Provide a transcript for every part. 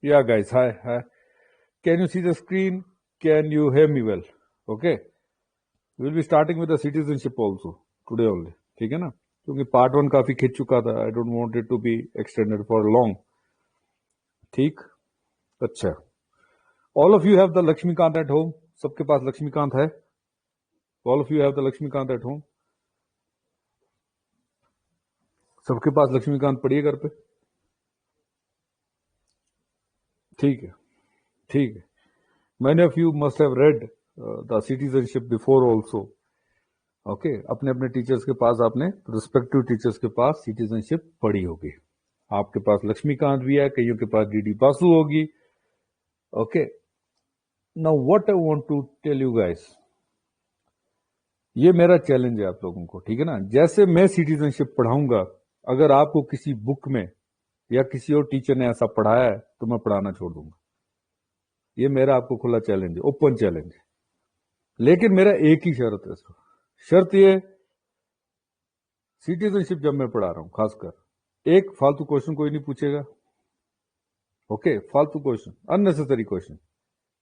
Yeah, guys. Hi. Hi. Can you see the screen? Can you hear me well? Okay. We'll be starting with the citizenship also today only. ठीक है ना? क्योंकि part 1 काफी खिंच चुका था. I don't want it to be extended for long. ठीक? अच्छा. All of you have the Lakshmikant at home. सबके पास लक्ष्मीकांत है? All of you have the Lakshmikant at home. सबके पास लक्ष्मीकांत पड़ी है घर पे? ठीक है. ठीक है. Many of you must have read the citizenship before also. Okay अपने अपने टीचर्स के पास आपने रिस्पेक्टिव टीचर्स के पास सिटीजनशिप पढ़ी होगी. आपके पास लक्ष्मीकांत भी है, कईयों के पास डीडी बासु होगी. Okay now what I want to tell you guys, ये मेरा चैलेंज है आप लोगों को, ठीक है ना. जैसे मैं सिटीजनशिप पढ़ाऊंगा, अगर आपको किसी बुक में या किसी और टीचर ने ऐसा पढ़ाया है तो मैं पढ़ाना छोड़ दूंगा. ये मेरा आपको खुला चैलेंज है, ओपन चैलेंज है. लेकिन मेरा एक ही शर्त है. शर्त ये, सिटीजनशिप जब मैं पढ़ा रहा हूं खासकर, एक फालतू क्वेश्चन कोई नहीं पूछेगा. ओके फालतू क्वेश्चन, अननेसेसरी क्वेश्चन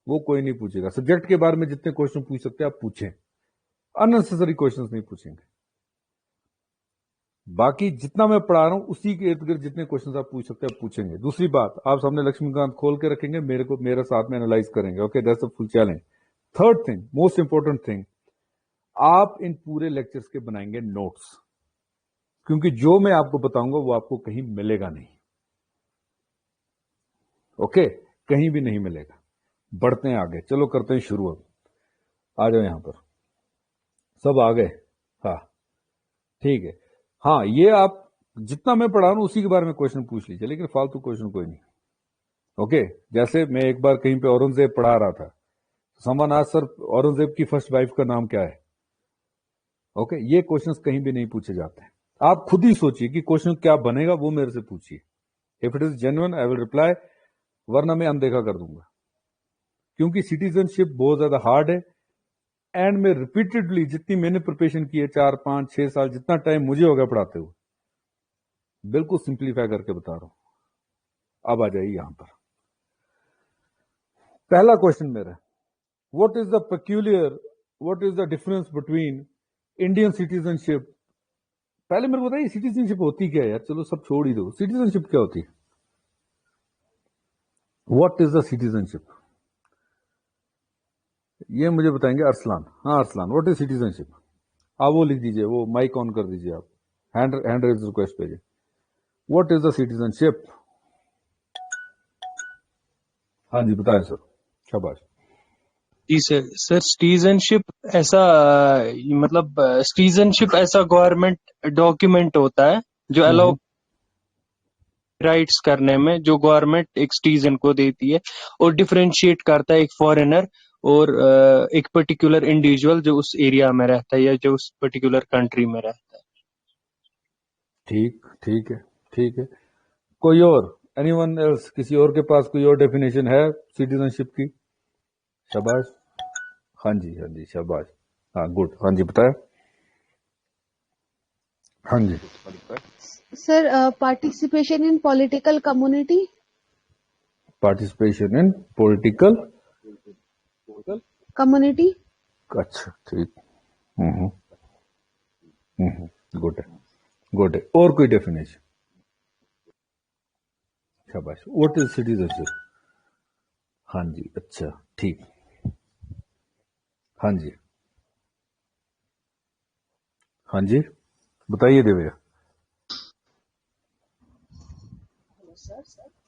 वो कोई नहीं पूछेगा. सब्जेक्ट के बारे में जितने क्वेश्चन पूछ सकते हैं आप पूछें, अननेसेसरी क्वेश्चंस नहीं पूछेंगे. बाकी जितना मैं पढ़ा रहा हूं उसी के इर्द गिर्द जितने क्वेश्चंस आप पूछ सकते हैं आप पूछेंगे. दूसरी बात, आप सामने लक्ष्मीकांत खोल के रखेंगे, मेरे साथ में एनालाइज करेंगे. Okay that's a full challenge. Third thing, most important thing, आप इन पूरे लेक्चर्स के बनाएंगे नोट्स, क्योंकि जो मैं आपको बताऊंगा वो आपको कहीं मिलेगा नहीं. ओके कहीं भी नहीं मिलेगा. बढ़ते हैं आगे, चलो करते हैं शुरू. अब आ जाओ यहां पर, सब आ गए. हाँ ठीक है. हाँ ये आप जितना मैं पढ़ा रहा हूं उसी के बारे में क्वेश्चन पूछ लीजिए, लेकिन फालतू क्वेश्चन कोई नहीं. ओके जैसे मैं एक बार कहीं पे औरंगजेब पढ़ा रहा था, समवन आस्क्ड सर औरंगजेब की फर्स्ट वाइफ का नाम क्या है. ओके ये क्वेश्चंस कहीं भी नहीं पूछे जाते हैं. आप खुद ही सोचिए कि क्वेश्चन क्या बनेगा, वो मेरे से पूछिए. If it is genuine I will reply, वरना मैं अनदेखा कर दूंगा. क्योंकि सिटीजनशिप बहुत ज्यादा हार्ड है. एंड में रिपीटेडली जितनी मैंने प्रिपरेशन की है, 4 5 6 साल, जितना टाइम मुझे हो गया पढ़ाते हुए, बिल्कुल सिंप्लीफाई करके बता रहा हूं. अब आ जाइए यहां पर. पहला क्वेश्चन मेरा, what is the difference between Indian citizenship. पहले मेरे को बताइए सिटीजनशिप होती क्या है यार. चलो सब छोड़ ही दो, सिटीजनशिप क्या होती है. व्हाट इज द सिटीजनशिप, ये मुझे बताएंगे अरसलान. हाँ अरसलान, व्हाट इज सिटीजनशिप. आप वो लिख दीजिए, वो माइक ऑन कर दीजिए, आप हैंड रेज रिक्वेस्ट भेजिए. What is the citizenship. हाँ जी बताएं सर, शाबाश. जी सर सिटीजनशिप ऐसा मतलब सिटीजनशिप ऐसा गवर्नमेंट डॉक्यूमेंट होता है जो अलाउ राइट्स करने में, जो गवर्नमेंट एक सिटीजन को देती है और डिफरेंशिएट करता है एक फॉरेनर और एक पर्टिकुलर इंडिविजुअल जो उस एरिया में रहता है या जो उस पर्टिकुलर कंट्री में रहता है. ठीक है. ठीक है. कोई और, एनीवन एल्स, किसी और के पास कोई और डेफिनेशन है सिटीजनशिप की. शाबाश. हाँ जी शाबाश. हाँ गुड. हाँ जी बताए. हाँ जी Sir, participation in political community. Participation in political Community. अच्छा ठीक. गुड है. और कोई डेफिनेशन. शाबाश. What is citizenship. हाँ जी अच्छा ठीक. हाँ जी बताइए देवया.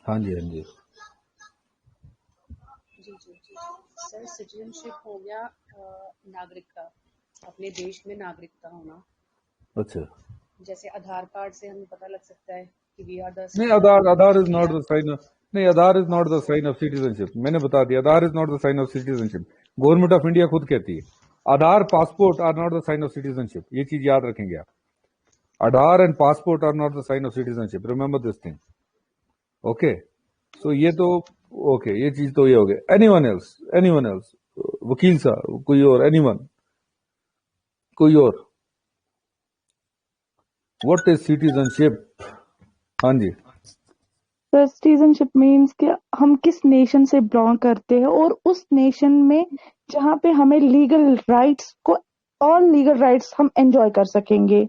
हाँ जी जी सर, सिटीजनशिप हो गया नागरिक का, अपने देश में नागरिकता होना. अच्छा जैसे आधार कार्ड से हमें पता लग सकता है कि वी आर द. नहीं, Aadhaar is not the sign of, नहीं Aadhaar is not the sign of citizenship. मैंने बता दिया, Aadhaar is not the sign of citizenship. Government of India खुद कहती है Aadhaar passport are not the sign of citizenship. ये चीज याद रखेंगे आप. Aadhaar and passport are not the sign of citizenship. Remember this thing. Okay so ये तो ओके ये चीज तो ये हो गया. एनीवन एल्स, वकील साहब कोई और, एनीवन कोई और. What is citizenship. हाँ जी سر سٹیزنشپ مینس کہ ہم کس نیشن سے بلانگ کرتے ہیں اور اس نیشن میں جہاں پہ ہمیں لیگل رائٹس کو آل لیگل رائٹس ہم انجوائے کر سکیں گے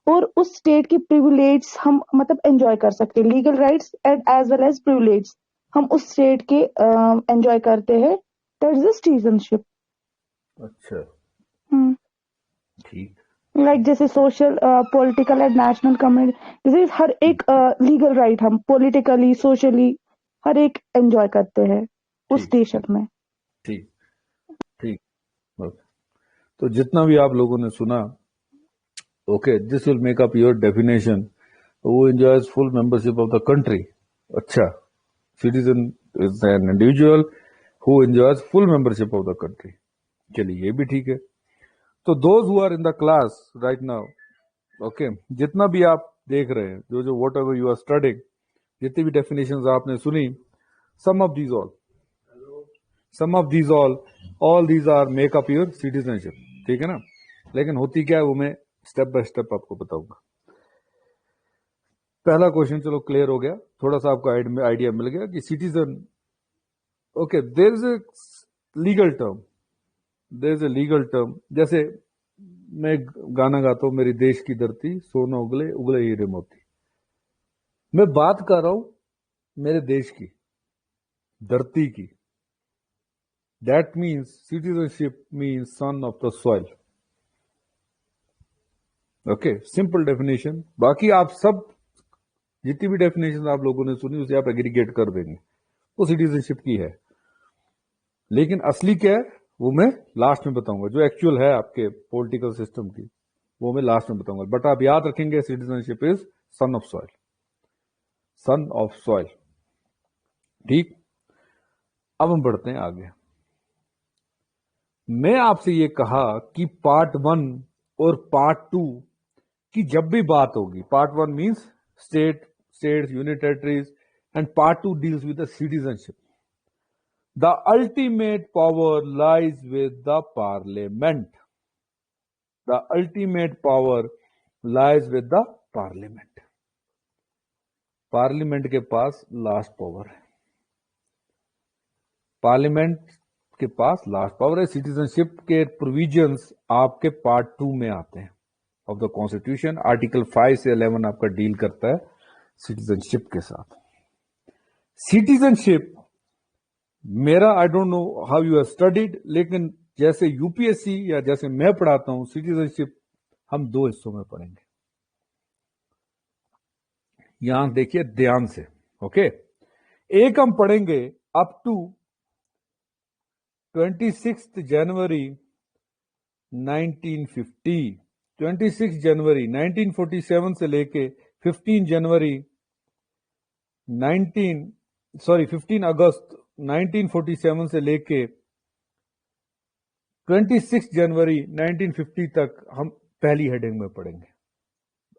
اور اس اسٹیٹ کی پریولیجز ہم مطلب انجوائے کر سکتے ہیں. Legal rights as well as privileges ہم اس اسٹیٹ کے انجوائے کرتے ہیں. That is a citizenship. اچھا ٹھیک. لائک جیسے social political and national community جیسے ہر ایک لیگل رائٹ ہم پولیٹیکلی سوشلی ہر ایک انجوائے کرتے ہیں اس ٹھیک نیشن میں. ٹھیک ٹھیک. اوکے. تو جتنا بھی آپ لوگوں نے سنا، okay, this will make up your definition. who enjoys full membership of the country. اچھا، citizen is an individual who enjoys full membership of the country. چلیے یہ بھی ٹھیک ہے. تو those who are in the class right now, okay, جتنا بھی آپ دیکھ رہے ہیں، جو whatever you are studying، جتنی بھی ڈیفینیشنز آپ نے سنی، some of these all these are make up your citizenship. ٹھیک ہے نا؟ لیکن ہوتی کیا ہے وہ میں اسٹیپ بائی اسٹیپ آپ کو بتاؤں گا. پہلا کوشچن چلو کلیئر ہو گیا، تھوڑا سا آپ کو آئیڈیا مل گیا کہ citizen, okay, there is a legal term. جیسے میں گانا گاتا ہوں، میری دیش کی دھرتی سونا اگلے اگلے ہیرے موتی. میں بات کر رہا ہوں میرے دیش کی دھرتی کی. That means citizenship means son of the soil. Okay, simple definition. باقی آپ سب جتنی بھی ڈیفینیشن آپ لوگوں نے سنی اسے آپ ایگریگیٹ کر دیں گے، وہ سٹیزنشپ کی ہے. لیکن اصلی کیا ہے وہ میں لاسٹ میں بتاؤں گا. جو ایکچوئل ہے آپ کے پولیٹیکل سسٹم کی وہ میں لاسٹ میں بتاؤں گا. بٹ آپ یاد رکھیں گے citizenship is son of soil. Son of soil. ٹھیک. اب ہم بڑھتے ہیں آگے. میں آپ سے یہ کہا کہ پارٹ 1 اور پارٹ 2 کی جب بھی بات ہوگی، part 1 means states, union territories, and part 2 deals with the citizenship. The ultimate power lies with the parliament. The ultimate power lies with the parliament. Parliament کے پاس لاسٹ پاور ہے. پارلیمنٹ کے پاس last power ہے. Citizenship کے provisions آپ کے part 2 میں آتے ہیں آف دا کانسٹیٹیوشن. آرٹیکل 5 سے 11 آپ کا ڈیل کرتا ہے سٹیزنشپ کے ساتھ. سٹیزنشپ میرا I don't know how you have studied, لیکن جیسے یو پی ایس سی یا جیسے میں پڑھاتا ہوں، سٹیزنشپ ہم 2 حصوں میں پڑھیں گے. یہاں دیکھیے دھیان سے. اوکے، ایک ہم پڑھیں گے اپ ٹو 26 جنوری 1950. 26 جنوری 1947 سے لے کے 15 اگست 1947 سے لے کے 26 جنوری 1950 تک ہم پہلی ہیڈنگ میں پڑھیں گے.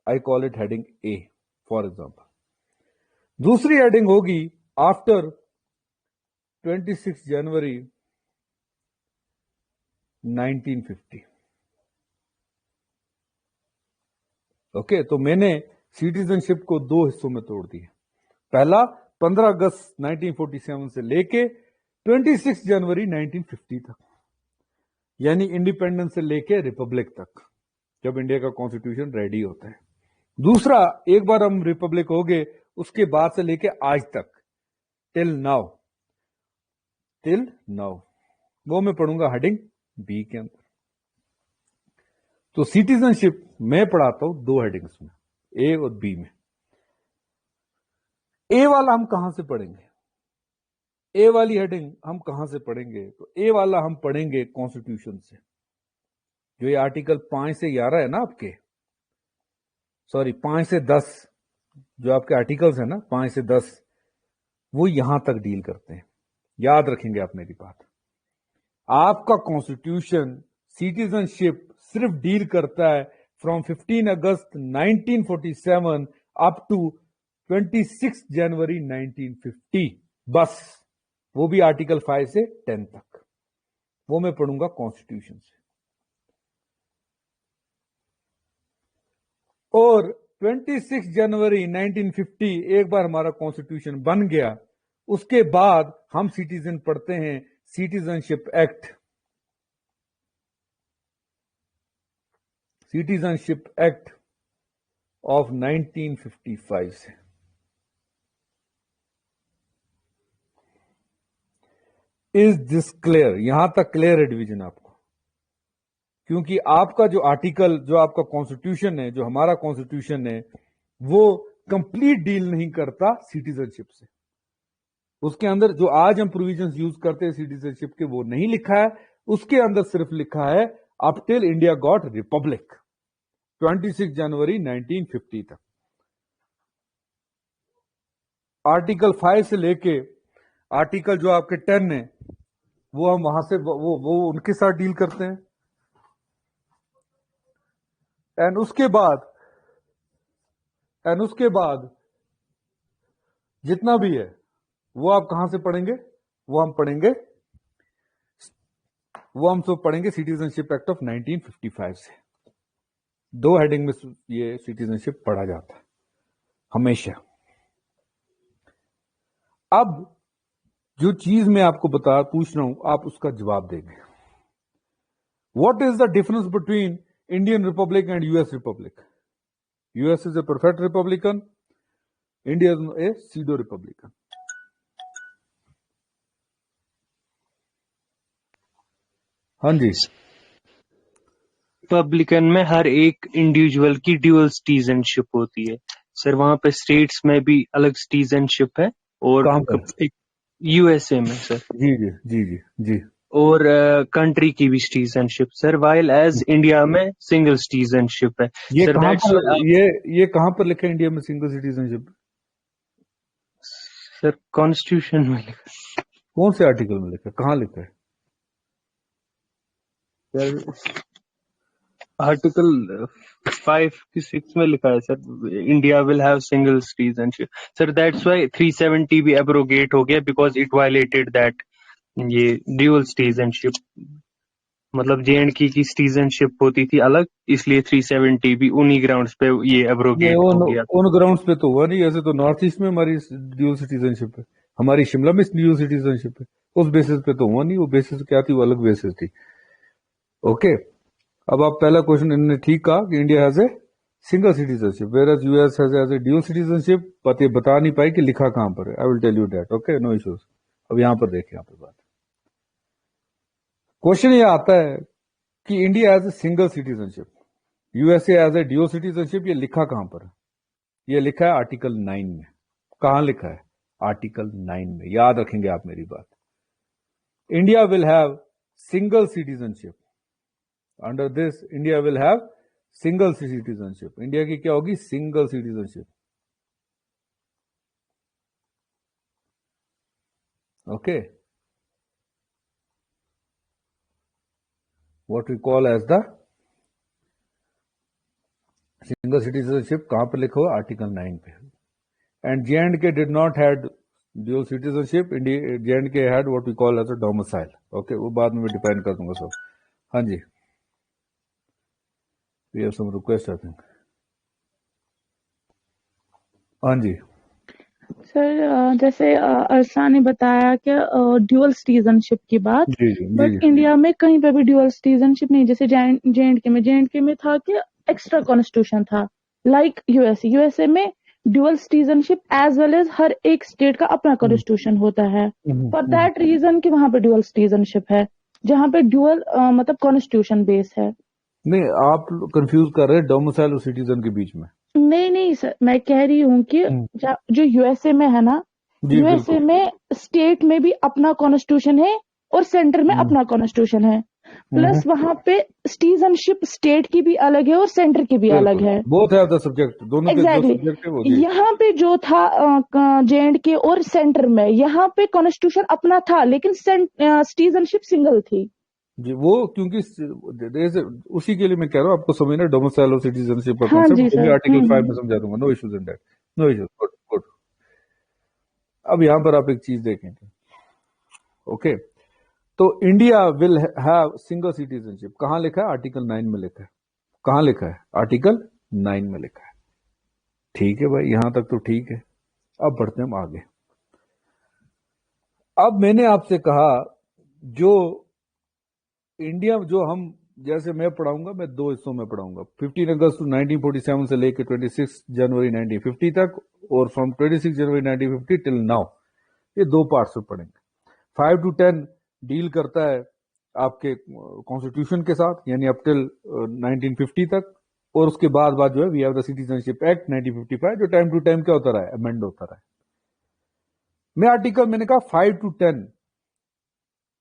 I call it heading A for example. دوسری ہیڈنگ ہوگی آفٹر 26 جنوری 1950. اوکے، تو میں نے سٹیزنشپ کو 2 حصوں میں توڑ دیا. پہلا 15 اگست 1947 سے لے کے 26 جنوری 1950 تک، یعنی انڈیپینڈنس سے لے کے ریپبلک تک، جب انڈیا کا کانسٹیٹیوشن ریڈی ہوتا ہے. دوسرا، ایک بار ہم ریپبلک ہو گئے اس کے بعد سے لے کے آج تک، ٹل ناؤ، وہ میں پڑھوں گا ہیڈنگ بی کے اندر. تو سٹیزنشپ میں پڑھاتا ہوں 2 ہیڈنگس میں، اے اور بی میں. اے والا ہم کہاں سے پڑھیں گے؟ اے والی ہیڈنگ ہم کہاں سے پڑھیں گے؟ تو اے والا ہم پڑھیں گے کانسٹیٹیوشن سے. جو یہ آرٹیکل 5 سے 11 ہے نا آپ کے، 5 سے 10 جو آپ کے آرٹیکلز ہیں نا، 5 سے 10 وہ یہاں تک ڈیل کرتے ہیں. یاد رکھیں گے آپ میری بات. آپ کا کانسٹیٹیوشن سٹیزنشپ صرف ڈیل کرتا ہے فرام 15 اگست 1947 اپ ٹو 26 جنوری 1950 بس. وہ بھی آرٹیکل 5 سے 10 تک، وہ میں پڑھوں گا کانسٹیٹیوشن سے. اور 26 जनवरी 1950 एक बार हमारा कॉन्स्टिट्यूशन बन गया, उसके बाद हम सिटीजन पढ़ते हैं citizenship act. Citizenship act of 1955 से। Is this clear? यहां तक क्लियर है डिवीजन आपको? क्योंकि आपका जो आर्टिकल, जो आपका कॉन्स्टिट्यूशन है, जो हमारा कॉन्स्टिट्यूशन है, वो कंप्लीट डील नहीं करता सिटीजनशिप से। उसके अंदर जो आज हम प्रोविजंस यूज करते हैं सिटीजनशिप के, वो नहीं लिखा है। उसके अंदर सिर्फ लिखा है up till India got Republic, 26 जनवरी 1950 तक। आर्टिकल 5 से लेके आर्टिकल जो आपके 10 है, वो हम वहां से वो उनके साथ डील करते हैं। एंड उसके बाद जितना भी है वो आप कहां से पढ़ेंगे? वो हम सब पढ़ेंगे सिटीजनशिप एक्ट ऑफ 1955 से। दो हेडिंग में ये सिटीजनशिप पढ़ा जाता है हमेशा। अब जो चीज मैं आपको पूछ रहा हूं, आप उसका जवाब देंगे। What is the difference between Indian republic and US republic? US is a perfect republican, India is a pseudo republican. हाँ जी। रिपब्लिकन में हर एक इंडिविजुअल की ड्यूअल सिटीजनशिप होती है सर। वहां पे स्टेट्स में भी अलग सिटीजनशिप है और कहां पर? यूएसए में सर। जी जी जी जी जी। और कंट्री की भी citizenship sir, while as India में सिंगल सिटीजनशिप है ये सर। कहां दैट्स पर ये कहां पर लिखा है इंडिया में सिंगल सिटीजनशिप? सर कॉन्स्टिट्यूशन में लिखा कौन से आर्टिकल में लिखा है? कहां लिखा है? सर। आर्टिकल 5 की 6 में लिखा है sir, India will have single citizenship sir. That's why 370 भी एब्रोगेट हो गया बिकॉज इट वायलेटेड दैट ये ड्यूअल सिटीजनशिप। मतलब जेएंडके की सिटीजनशिप होती थी अलग, इसलिए 370 भी उन्हीं ग्राउंड्स पे ये एब्रोगेट हो गया। उन ग्राउंड्स पे तो हुआ नहीं। ऐसे तो नॉर्थ ईस्ट में हमारी ड्यूअल सिटीजनशिप है, हमारी शिमला में ड्यूअल सिटीजनशिप है। उस बेसिस पे तो हुआ नहीं। वो बेसिस क्या थी? वो अलग बेसिस थी। ओके, अब आप पहला क्वेश्चन इन्होंने ठीक कहा कि India has a single citizenship whereas US has a dual citizenship. ये बता नहीं पाई कि लिखा कहां पर है। I will tell you that. Okay, no issues. अब यहां पर देखिए, यहां पर बात, क्वेश्चन ये आता है कि India has a single citizenship, USA has a dual citizenship. ये लिखा कहां पर है? ये लिखा है आर्टिकल 9 में। कहां लिखा है? आर्टिकल 9 में। याद रखेंगे आप मेरी बात। India will have single citizenship. Under this India will have single citizenship. India की क्या होगी? Single citizenship. Okay, what we call as the single citizenship. कहां पर लिखा हुआ? आर्टिकल 9 पे। And J&K did not had dual citizenship. J&K had what we call as a domicile. Okay, वो बाद में डिफाइन कर दूंगा सब। हाँ जी, we have some request I think. हाँ जी सर, जैसे अरसा ने बताया कि ड्यूअल सिटीजनशिप की बात, जी जी बट जी। इंडिया में कहीं पे भी ड्यूअल सिटीजनशिप नहीं। जैसे जेएंडके में था कि एक्स्ट्रा कॉन्स्टिट्यूशन था, लाइक यूएसए में dual citizenship as well as हर एक स्टेट का अपना कॉन्स्टिट्यूशन होता है। फॉर दैट रीजन कि वहां पे ड्यूअल सिटीजनशिप है, जहां पे ड्यूअल मतलब कॉन्स्टिट्यूशन बेस है। नहीं, आप कंफ्यूज कर रहे हैं डोमिसाइल और सिटीजन के बीच में। नहीं सर, मैं कह रही हूँ कि जो यूएसए में है ना, जी यूएसए बिल्कुल। में स्टेट में भी अपना कॉन्स्टिट्यूशन है और सेंटर में अपना कॉन्स्टिट्यूशन है। प्लस वहां पे सिटीजनशिप स्टेट की भी अलग है और सेंटर की भी अलग है। Both have the subject. दोनों के जो एग्जैक्टली सब्जेक्ट है वो जी। यहाँ पे जो था जेएंडके और सेंटर में, यहाँ पे कॉन्स्टिट्यूशन अपना था लेकिन सिटीजनशिप सिंगल थी जी, वो क्योंकि उसी के लिए मैं कह रहा हूँ आपको समझना डोमिसाइल और सिटीजनशिप का हाँ जी कॉन्सेप्ट। सर। आर्टिकल 5 में समझा दूंगा। No issues in that, no issues. Good good. अब यहां पर आप एक चीज देखें। ओके, तो India will have single citizenship. कहां लिखा है? आर्टिकल 9 में लिखा है। कहां लिखा है? आर्टिकल 9 में लिखा है। ٹھیک ہے بھائی، یہاں تک تو ٹھیک ہے. اب بڑھتے ہیں ہم آگے. اب میں نے آپ سے کہا جو انڈیا جو ہم جیسے میں پڑھاؤں گا، میں دو حصوں میں پڑھاؤں گا. 15 اگست 1947 سے لے کے 26 جنوری 1950 تک، اور فرام 26 جنوری 1950 ٹل ناؤ. یہ دو پارٹس میں پڑھیں گے. 5 to 10 ڈیل کرتا ہے آپ کے کانسٹیٹیوشن کے ساتھ، یعنی اپ ٹل 1950 تک، اور اس کے بعد جو ہے we have the citizenship act 1955 جو ٹائم ٹو ٹائم کیا ہوتا رہا ہے، امینڈ ہوتا رہا ہے. میں نے کہا 5 to 10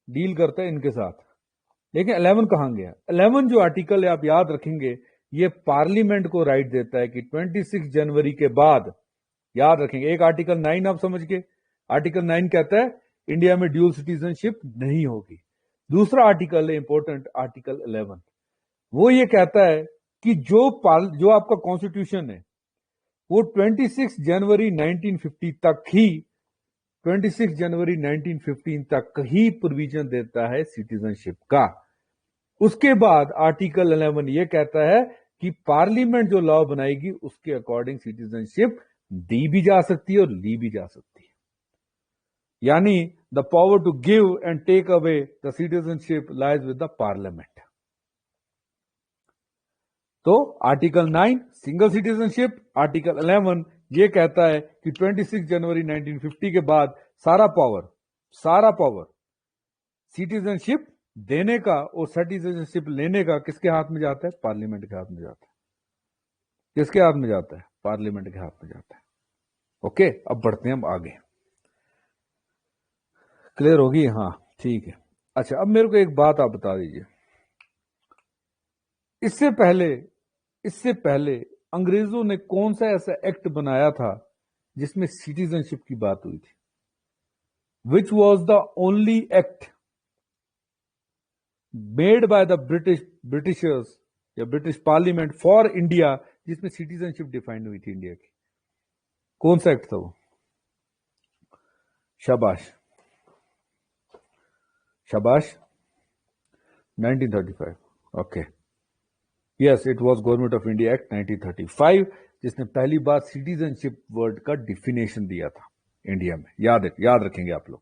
ڈیل کرتا ہے ان کے ساتھ، لیکن 11 کہاں گیا؟ 11 جو آرٹیکل ہے آپ یاد رکھیں گے، یہ پارلیمنٹ کو رائٹ دیتا ہے کہ 26 جنوری کے بعد، یاد رکھیں گے. ایک آرٹیکل 9 آپ سمجھ گئے، آرٹیکل 9 کہتا ہے انڈیا میں ڈیول سٹیزن شپ نہیں ہوگی. دوسرا آرٹیکل ہے امپورٹنٹ، آرٹیکل 11. وہ یہ کہتا ہے کہ جو آپ کا کانسٹیٹیوشن ہے وہ 26 جنوری 1950 تک ہی 26 جنوری 1915 تک ہی پروویژن دیتا ہے سٹیزن شپ کا. اس کے بعد آرٹیکل 11 یہ کہتا ہے کہ پارلیمنٹ جو لا بنائے گی اس کے اکارڈنگ سٹیزن شپ دی بھی جا سکتی ہے اور لی بھی جا سکتی ہے. یعنی the power to give and take away the citizenship lies with the parliament. تو article 9 single citizenship, article 11 یہ کہتا ہے کہ 26 جنوری 1950 کے بعد سارا پاور سٹیزن شپ دینے کا اور سٹیزن شپ لینے کا کس کے ہاتھ میں جاتا ہے؟ پارلیمنٹ کے ہاتھ میں جاتا ہے. کس کے ہاتھ میں جاتا ہے؟ پارلیمنٹ کے ہاتھ میں جاتا ہے. اوکے، اب بڑھتے ہیں ہم آگے. کلیئر ہوگی؟ ہاں ٹھیک ہے. اچھا، اب میرے کو ایک بات آپ بتا دیجئے. اس سے پہلے انگریزوں نے کون سا ایسا ایکٹ بنایا تھا جس میں سٹیزن شپ کی بات ہوئی تھی؟ Which was the only act made by the Britishers یا برٹش پارلیمنٹ فار انڈیا جس میں سٹیزن شپ ڈیفائن ہوئی تھی انڈیا کی؟ کون سا ایکٹ تھا وہ؟ شاباش 1935. Okay, yes, it was government of India act 1935 جس نے پہلی بار سٹیزن شپ ورڈ کا ڈیفینیشن دیا تھا انڈیا میں. یاد رکھیں گے آپ لوگ،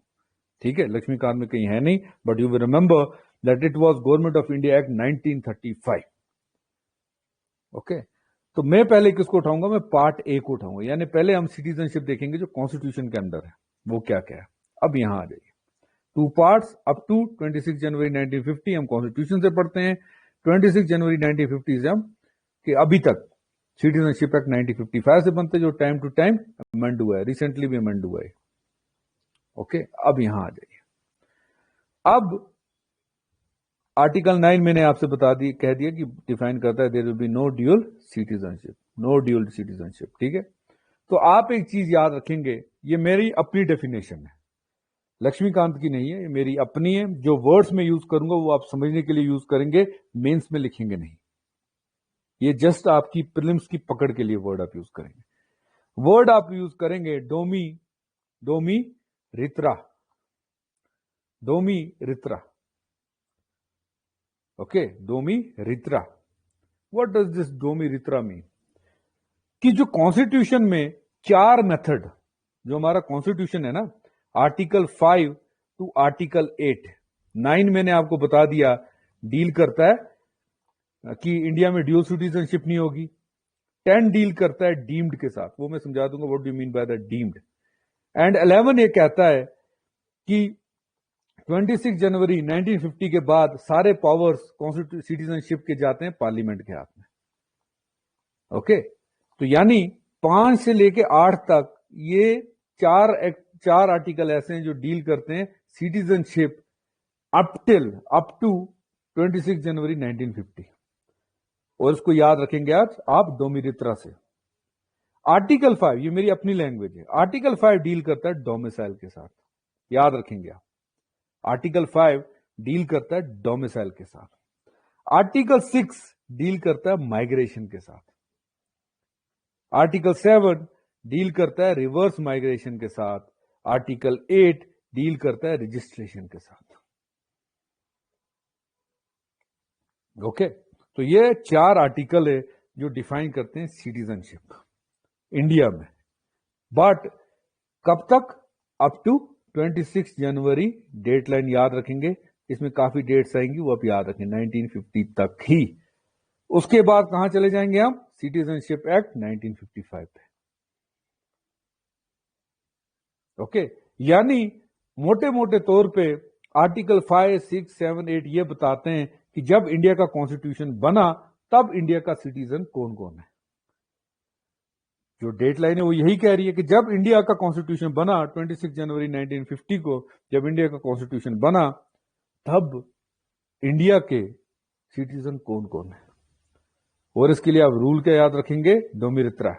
ٹھیک ہے؟ لکشمی کانت میں کہیں ہے نہیں، but you will remember that it was government of India act 1935. Okay, تو میں پہلے کس کو اٹھاؤں گا؟ میں پارٹ اے کو اٹھاؤں گا. یعنی پہلے ہم سٹیزن شپ دیکھیں گے جو کانسٹیٹیوشن کے اندر ہے وہ کیا ہے. اب یہاں آ جائیے. 2 parts اپ ٹو 26 جنوری 1950 ہم کانسٹیٹیوشن سے پڑھتے ہیں. 26 جنوری 1950 سے ہم کہ ابھی تک سٹیزن شپ ایکٹ 1955 سے بنتے جو ٹائم ٹو ٹائم امینڈ ہوا ہے، ریسنٹلی بھی امینڈ ہوا ہے. اوکے، اب یہاں آ جائیے. اب آرٹیکل 9 میں نے آپ سے کہہ دیا کہ ڈیفائن کرتا ہے there will be no dual citizenship. ٹھیک ہے، تو آپ ایک چیز یاد رکھیں گے، یہ میری اپنی ڈیفینیشن ہے، لکشمی کانت کی نہیں ہے، یہ میری اپنی ہے. جو ورڈز میں یوز کروں گا وہ آپ سمجھنے کے لیے یوز کریں گے، مینس میں لکھیں گے نہیں. یہ جسٹ آپ کی پریلمز کی پکڑ کے لیے ورڈ آپ یوز کریں گے. ورڈ آپ یوز کریں گے ڈومی رترا. اوکے، ڈومی رترا. واٹ ڈز دس ڈومی رترا مین؟ کہ جو کانسٹیٹیوشن میں 4 میتھڈ، جو ہمارا کانسٹیٹیوشن ہے نا، آرٹیکل 5 ٹو آرٹیکل 8، 9 میں نے آپ کو بتا دیا ڈیل کرتا ہے کہ انڈیا میں ڈیول سٹیزن شپ نہیں ہوگی. 10 ڈیل کرتا ہے ڈیمڈ کے ساتھ، وہ میں سمجھا دوں گا what do you mean by the deemed. And 11 یہ کہتا ہے کہ 26 جنوری 1950 کے بعد سارے پاورز سٹیزن شپ کے جاتے ہیں پارلیمنٹ کے ہاتھ میں. اوکے، تو یعنی 5 سے لے کے 8 تک یہ 4 آرٹیکل ایسے ہیں جو ڈیل کرتے ہیں سٹیزن شپ اپ ٹو 26 جنوری 1950. اور اس کو یاد رکھیں گے آج آپ ڈومیریترا سے. آرٹیکل 5 یہ میری اپنی لینگویج ہے. آرٹیکل 5 ڈیل کرتا ہے ڈومیسائل کے ساتھ، یاد رکھیں گے آپ. آرٹیکل 5 ڈیل کرتا ہے ڈومیسائل کے ساتھ. آرٹیکل 6 ڈیل کرتا ہے مائگریشن کے ساتھ. آرٹیکل 7 ڈیل کرتا ہے ریورس مائگریشن کے ساتھ. آرٹیکل 8 ڈیل کرتا ہے رجسٹریشن کے ساتھ. اوکے، تو یہ 4 آرٹیکل ہے جو ڈیفائن کرتے ہیں سٹیزن شپ. इंडिया में, बट कब तक? अप टू 26 जनवरी डेट लाइन याद रखेंगे, इसमें काफी डेट्स आएंगी, वो आप याद रखें, 1950 तक ही। उसके बाद कहां चले जाएंगे हम? सिटीजनशिप एक्ट 1955 पे। ओके, यानी मोटे मोटे तौर पे आर्टिकल 5, 6, 7, 8 ये बताते हैं कि जब इंडिया का कॉन्स्टिट्यूशन बना तब इंडिया का सिटीजन कौन कौन है। जो डेट लाइन है वो यही कह रही है कि जब इंडिया का कॉन्स्टिट्यूशन बना 26 जनवरी 1950 को, जब इंडिया का कॉन्स्टिट्यूशन बना तब इंडिया के सिटीजन कौन कौन है। और इसके लिए आप रूल क्या याद रखेंगे? डोमिरित्रा।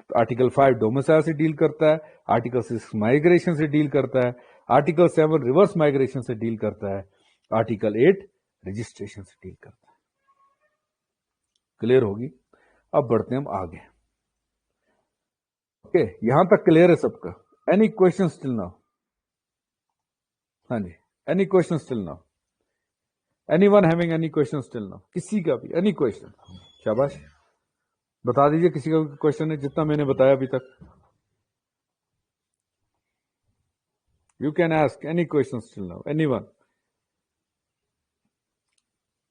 आर्टिकल 5 डोमिसाइल से डील करता है, आर्टिकल 6 माइग्रेशन से डील करता है, आर्टिकल 7 रिवर्स माइग्रेशन से डील करता है, आर्टिकल 8 रजिस्ट्रेशन से डील करता है। क्लियर होगी? अब बढ़ते हैं हम आगे। ओके, यहां तक क्लियर है सबका? Any question still now? हाँ जी, any question still now? Anyone having any question still now? किसी का भी एनी क्वेश्चन? शाबाश, बता दीजिए किसी का क्वेश्चन है जितना मैंने बताया अभी तक। You can ask any question still now, anyone?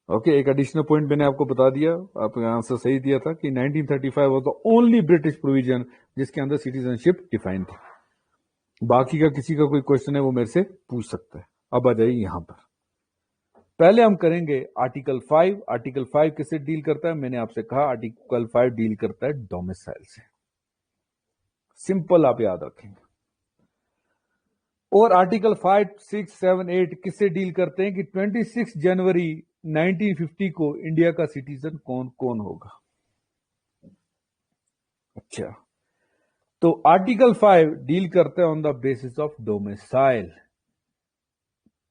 Okay, एक एडिशनल पॉइंट मैंने आपको बता दिया, आपने आंसर सही दिया था कि 1935 was the only British provision जिसके अंदर सिटीजनशिप डिफाइन थी। बाकी का किसी का कोई क्वेश्चन है वो मेरे से पूछ सकता है। अब आ जाइए यहां पर, पहले हम करेंगे आर्टिकल 5। आर्टिकल 5 किससे डील करता है? मैंने आपसे कहा आर्टिकल 5 डील करता है डोमिसाइल से। सिंपल, आप याद रखेंगे। और आर्टिकल 5, 6, 7, 8 किससे डील करते हैं कि 26 जनवरी 1950 को इंडिया का सिटीजन कौन कौन होगा। अच्छा, तो आर्टिकल 5 डील करता है on the basis of domicile.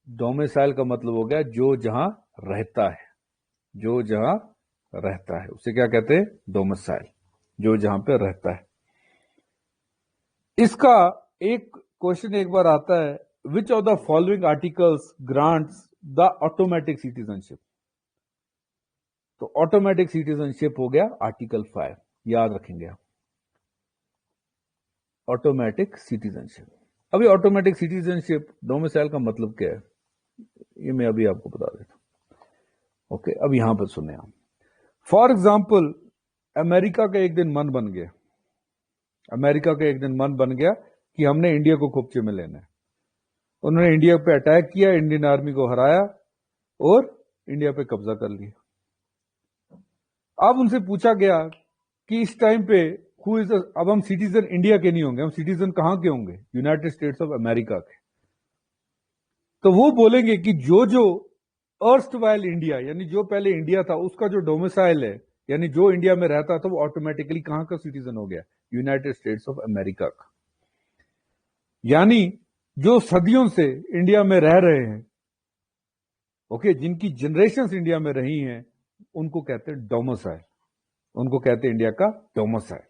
Domicile का मतलब हो गया जो जहां रहता है, जो जहां रहता है उसे क्या कहते हैं? डोमिसाइल, जो जहां पे रहता है। इसका एक क्वेश्चन एक बार आता है, which of the following articles grants the automatic citizenship. तो ऑटोमेटिक सिटीजनशिप हो गया आर्टिकल 5, याद रखेंगे आप, ऑटोमेटिक सिटीजनशिप। अभी ऑटोमेटिक सिटीजनशिप डोमिसाइल का मतलब क्या है ये मैं अभी आपको बता देता हूं। ओके, अब यहां पर सुने आप। फॉर एग्जाम्पल, अमेरिका का एक दिन मन बन गया, अमेरिका का एक दिन मन बन गया कि हमने इंडिया को खुपचे में लेना है। उन्होंने इंडिया पे अटैक किया, इंडियन आर्मी को हराया और इंडिया पे कब्जा कर लिया। अब उनसे पूछा गया कि इस टाइम पे अब हम सिटीजन इंडिया के नहीं होंगे, हम सिटीजन कहां के होंगे? यूनाइटेड स्टेट्स ऑफ अमेरिका के। तो वो बोलेंगे कि जो जो अर्स्ट वाइल इंडिया, यानी जो पहले इंडिया था उसका जो डोमिसाइल है, यानी जो इंडिया में रहता था, वो ऑटोमेटिकली कहां का सिटीजन हो गया? यूनाइटेड स्टेट्स ऑफ अमेरिका का। यानी जो सदियों से इंडिया में रह रहे हैं, ओके, जिनकी जनरेशंस इंडिया में रही हैं, उनको कहते हैं डोमिसाइल, उनको कहते हैं इंडिया का डोमिसाइल।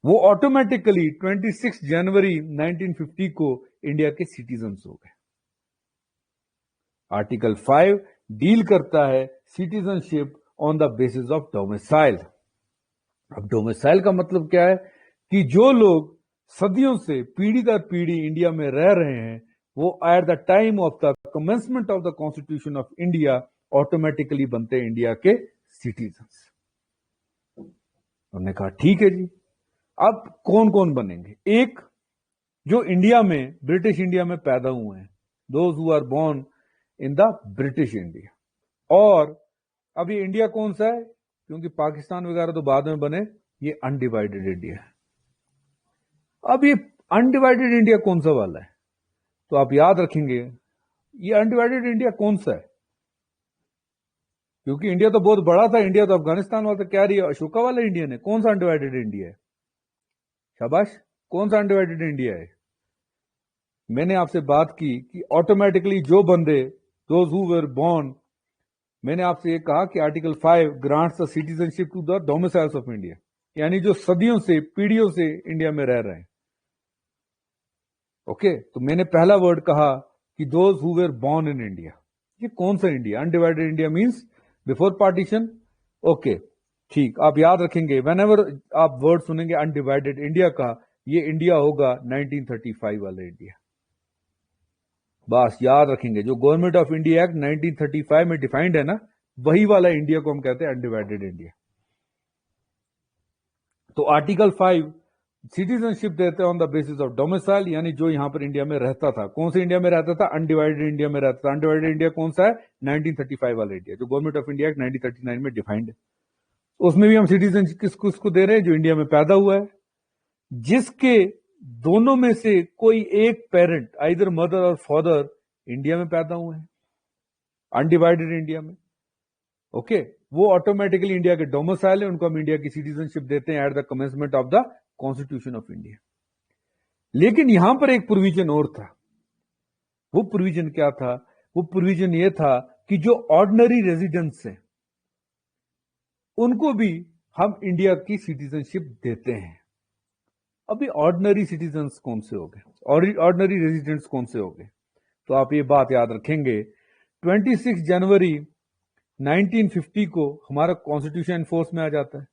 वो ऑटोमेटिकली 26 जनवरी 1950 को इंडिया के सिटीजन्स हो गए। आर्टिकल 5 डील करता है citizenship on the basis of domicile. अब डोमिसाइल का मतलब क्या है कि जो लोग सदियों से पीढ़ी दर पीढ़ी इंडिया में रह रहे हैं, वो at the time of the commencement of the constitution of India automatically बनते हैं इंडिया के सिटीजन्स। उन्होंने कहा ठीक है जी, अब कौन कौन बनेंगे? एक, जो इंडिया में, ब्रिटिश इंडिया में पैदा हुए हैं, those who are born in the British India. और अब ये इंडिया कौन सा है? क्योंकि पाकिस्तान वगैरह तो बाद में बने, ये अनडिवाइडेड इंडिया है। अब ये अनडिवाइडेड इंडिया कौन सा वाला है? तो आप याद रखेंगे ये अनडिवाइडेड इंडिया कौन सा है, क्योंकि इंडिया तो बहुत बड़ा था, इंडिया तो अफगानिस्तान वाला था, क्या रही है अशोका वाला इंडिया है? कौन सा अनडिवाइडेड इंडिया है? शाबाश, कौन सा अनडिवाइडेड इंडिया है? मैंने आपसे बात की कि ऑटोमेटिकली जो बंदे, दोज हु वर बोर्न, मैंने आपसे ये कहा कि article 5 grants the citizenship to the domiciles of India, यानी जो सदियों से, पीढ़ियों से इंडिया में रह रहे हैं। ओके, तो मैंने पहला वर्ड कहा कि those who were born in India. ये कौन सा India? Undivided India means before partition. Okay, ٹھیک, آپ یاد رکھیں گے وین ایور آپ ورڈ سنیں گے انڈیوائڈیڈ انڈیا کا, یہ انڈیا ہوگا 1935 والا انڈیا. بس یاد رکھیں گے, جو گورنمنٹ آف انڈیا ایکٹ 1935 میں ڈیفائنڈ ہے نا, وہی والا انڈیا کو ہم کہتے ہیں انڈیوائڈیڈ انڈیا. تو آرٹیکل 5 سٹیزن شپ دیتے ہیں آن دا بیسس آف ڈومیسائل, یعنی جو یہاں پر انڈیا میں رہتا تھا. کون سے انڈیا میں رہتا تھا؟ انڈیوائڈیڈ انڈیا میں رہتا تھا. انڈیوائڈیڈ انڈیا کون سا ہے؟ 1935 والا انڈیا, جو گورنمنٹ آف انڈیا ایکٹ 1939 میں ڈیفائنڈ ہے. اس میں بھی ہم سٹیزن کس کو دے رہے ہیں؟ جو انڈیا میں پیدا ہوا ہے, جس کے دونوں میں سے کوئی ایک پیرنٹ آئیدر مدر اور فادر انڈیا میں پیدا ہوئے ہیں, انڈیوائڈیڈ انڈیا میں. اوکے, وہ آٹومیٹکلی انڈیا کے ڈومیسائل ہیں, ان کو ہم انڈیا کی سٹیزن شپ دیتے ہیں at the commencement of the constitution of India. لیکن یہاں پر ایک پروویژن اور تھا. وہ پروویژن کیا تھا؟ وہ پروویژن یہ تھا کہ جو آرڈنری ریزیڈنٹس ہیں ان کو بھی ہم انڈیا کی سٹیزن شپ دیتے ہیں. ابھی آرڈنری سٹیزنس کون سے ہو گئے؟ آرڈنری ریزیڈنٹس کون سے ہو گئے؟ تو آپ یہ بات یاد رکھیں گے, 26 جنوری 1950 کو ہمارا کانسٹیٹیوشن انفورس میں آ جاتا ہے.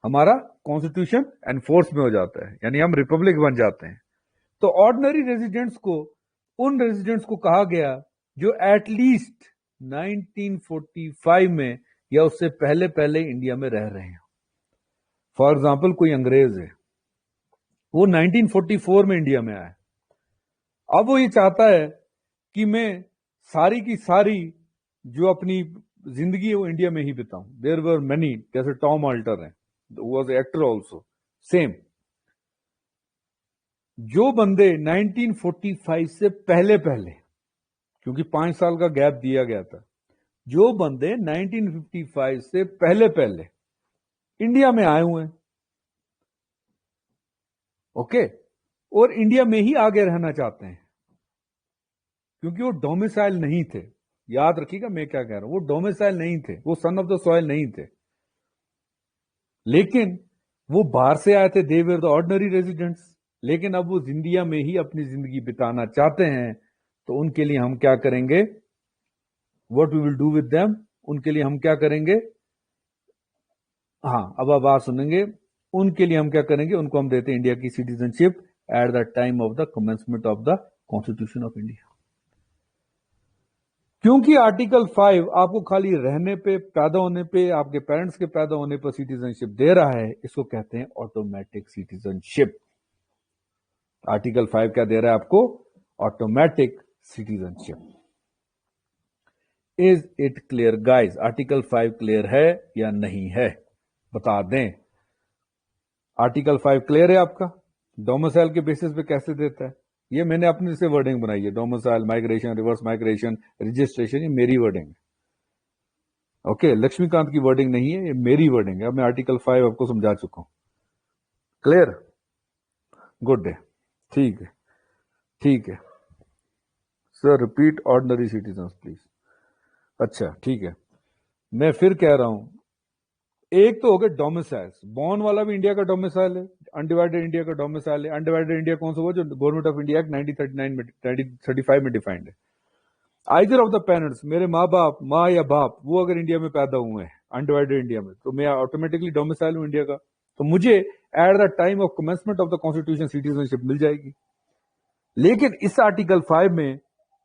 ہمارا کانسٹیٹیوشن انفورس میں ہو جاتا ہے, یعنی ہم ریپبلک بن جاتے ہیں. تو آرڈنری ریزیڈنٹس کو, ان ریزیڈنٹس کو کہا گیا جو ایٹ لیسٹ 1945 میں یا اس سے پہلے انڈیا میں رہ رہے ہیں. فار ایگزامپل کوئی انگریز ہے, وہ 1944 میں انڈیا میں آیا. اب وہ یہ چاہتا ہے کہ میں ساری کی ساری جو اپنی زندگی ہے وہ انڈیا میں ہی بتاؤں. دیر ور مینی, جیسے ٹام آلٹر ہیں, واز ایکٹر آلسو, سیم. جو بندے 1945 سے پہلے, کیونکہ 5 سال کا گیپ دیا گیا تھا, جو بندے 1955 سے پہلے انڈیا میں آئے ہوئے ہیں, اوکے, اور انڈیا میں ہی آگے رہنا چاہتے ہیں, کیونکہ وہ ڈومیسائل نہیں تھے. یاد رکھیے گا میں کیا کہہ رہا ہوں, وہ ڈومیسائل نہیں تھے, وہ سن آف دا سوائل نہیں تھے, لیکن وہ باہر سے آئے تھے. دے ور دا آرڈنری ریزیڈنٹس, لیکن اب وہ انڈیا میں ہی اپنی زندگی بتانا چاہتے ہیں. تو ان کے لیے ہم کیا کریں گے؟ What we will do with them, ان کے لیے ہم کیا کریں گے؟ ہاں, اب آپ بات سنیں گے. ان کے لیے ہم کیا کریں گے؟ ان کو ہم دیتے ہیں انڈیا کی citizenship at the time of the commencement of the constitution of India. کیونکہ آرٹیکل 5 آپ کو خالی رہنے پہ, پیدا ہونے پہ, آپ کے پیرنٹس کے پیدا ہونے پر سٹیزن شپ دے رہا ہے, اس کو کہتے ہیں آٹومیٹک سٹیزن شپ. آرٹیکل 5 کیا دے رہا ہے آپ کو؟ Automatic citizen ship. Is it clear guys? Article 5 clear ہے یا نہیں ہے؟ بتا دیں. آرٹیکل 5 کلیئر ہے آپ کا؟ ڈومیسائل کے بیسس پہ کیسے دیتا ہے؟ یہ میں نے اپنے سے ورڈنگ بنائی ہے. Domicile, migration, reverse migration, registration, یہ میری ورڈنگ ہے. اوکے, لکشمی کانت کی ورڈنگ نہیں ہے, یہ میری ورڈنگ ہے. اب میں آرٹیکل 5 آپ کو سمجھا چکا ہوں. کلیئر؟ گڈ ہے, ٹھیک ہے, ٹھیک ہے sir. Repeat ordinary citizens please. اچھا ٹھیک ہے, میں پھر کہہ رہا ہوں. ایک تو ہو گیا ڈومیسائل. بورن والا بھی انڈیا کا ڈومیسائل ہے, انڈیوائڈیڈ انڈیا کا ڈومیسائل ہے. انڈیوائڈیڈ انڈیا کون سا ہوا؟ جو گورنمنٹ آف انڈیا ایکٹ 1935 میں ڈیفائنڈ ہے. آئدر آف دا پیرنٹس, میرے ماں باپ, ماں یا باپ, وہ اگر انڈیا میں پیدا ہوئے ہیں انڈیوائڈیڈ انڈیا میں, تو میں آٹومیٹکلی ڈومیسائل ہوں انڈیا کا. تو مجھے at the time of commencement of the constitution citizenship مل جائے گی. لیکن اس آرٹیکل 5 میں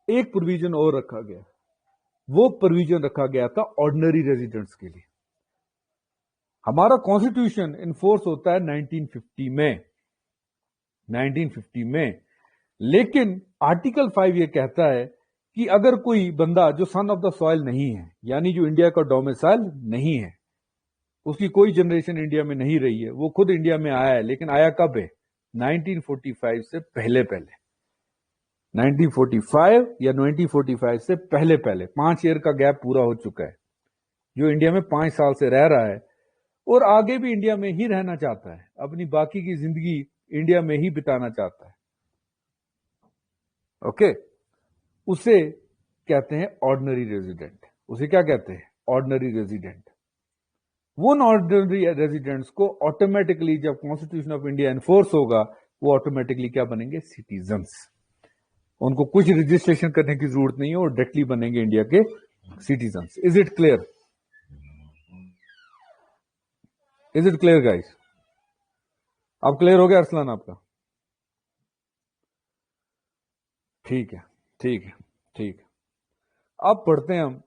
ایک پروویژن اور رکھا گیا. وہ پروویژن رکھا گیا تھا آرڈنری ریزیڈنٹس کے لیے. ہمارا کانسٹیٹیوشن انفورس ہوتا ہے 1950 میں, لیکن آرٹیکل 5 یہ کہتا ہے کہ اگر کوئی بندہ جو سن آف دا سوائل نہیں ہے, یعنی جو انڈیا کا ڈومیسائل نہیں ہے, اس کی کوئی جنریشن انڈیا میں نہیں رہی ہے, وہ خود انڈیا میں آیا ہے, لیکن آیا کب ہے؟ 1945 سے پہلے. 1945 یا 1945 سے پہلے 5 ایئر کا گیپ پورا ہو چکا ہے. جو انڈیا میں 5 سال سے رہ رہا ہے اور آگے بھی انڈیا میں ہی رہنا چاہتا ہے, اپنی باقی کی زندگی انڈیا میں ہی بتانا چاہتا ہے. اوکے, اسے کہتے ہیں آرڈنری ریزیڈنٹ. اسے کیا کہتے ہیں؟ Ordinary resident. وہ آرڈنری ریزیڈنٹس کو آٹومیٹکلی جب کانسٹیٹیوشن آف انڈیا انفورس ہوگا, وہ آٹومیٹکلی کیا بنیں گے؟ سٹیزنس. ان کو کچھ رجسٹریشن کرنے کی ضرورت نہیں ہے, اور ڈائریکٹلی بنیں گے انڈیا کے citizens. Is it clear? Is it clear guys? अब क्लियर हो गया अरसलान आपका? ठीक है, ठीक है, ठीक है। अब पढ़ते हैं हम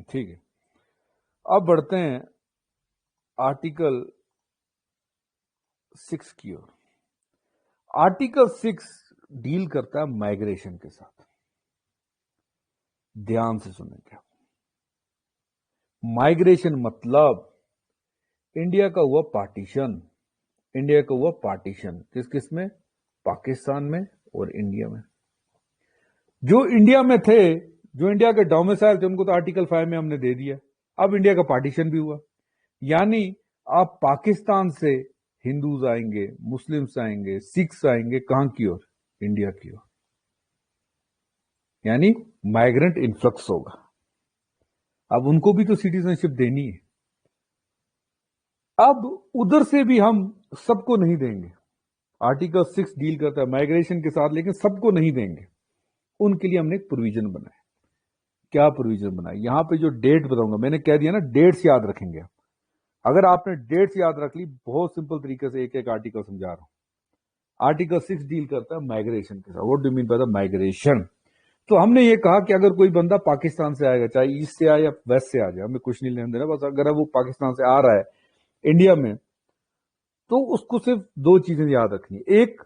ठीक है, अब बढ़ते हैं आर्टिकल 6 की ओर। आर्टिकल 6 डील करता है माइग्रेशन के साथ। ध्यान से सुनेंगे। माइग्रेशन मतलब इंडिया का हुआ पार्टीशन, इंडिया का हुआ पार्टीशन किस किस में? पाकिस्तान में और इंडिया में। जो इंडिया में थे, जो इंडिया के डोमिसाइल थे, उनको तो आर्टिकल 5 में हमने दे दिया। अब इंडिया का पार्टीशन भी हुआ, यानी आप पाकिस्तान से हिंदूज आएंगे, मुस्लिम्स आएंगे, सिख्स आएंगे, कहां की ओर? इंडिया की ओर। यानी माइग्रेंट इन्फ्लक्स होगा। अब उनको भी तो सिटीजनशिप देनी है। अब उधर से भी हम सबको नहीं देंगे। आर्टिकल 6 डील करता है माइग्रेशन के साथ, लेकिन सबको नहीं देंगे। उनके लिए हमने एक प्रोविजन बनाया। क्या प्रोविजन बनाया? यहां पे जो डेट बताऊंगा, मैंने कह दिया ना, डेट्स याद रखेंगे। अगर आपने डेट्स याद रख ली, बहुत सिंपल तरीके से एक एक आर्टिकल समझा रहा हूं। आर्टिकल 6 डील करता है माइग्रेशन के साथ। What do mean by the migration? तो हमने ये कहा कि अगर कोई बंदा पाकिस्तान से आएगा, चाहे ईस्ट से आए या वेस्ट से आ जाए, हमें कुछ नहीं लेना देना, बस अगर वो पाकिस्तान से आ रहा है इंडिया में, तो उसको सिर्फ दो चीजें याद रखनी। एक,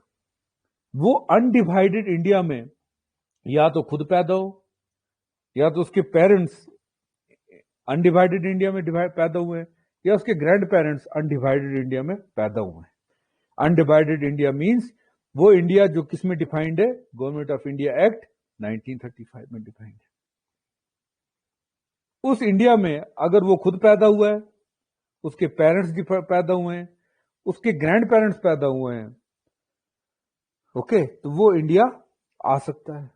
वो अनडिवाइडेड इंडिया में या तो खुद पैदा हो, या तो उसके पेरेंट्स अनडिवाइडेड इंडिया में पैदा हुए हैं, या उसके ग्रैंड पेरेंट्स अनडिवाइडेड इंडिया में पैदा हुए हैं। अनडिवाइडेड इंडिया मींस वो इंडिया जो किस में डिफाइंड है? गवर्नमेंट ऑफ इंडिया एक्ट 1935 में डिफाइंड है। उस इंडिया में अगर वो खुद पैदा हुआ है, उसके पेरेंट्स पैदा हुए हैं, उसके ग्रैंड पेरेंट्स पैदा हुए हैं, ओके, तो वो इंडिया आ सकता है।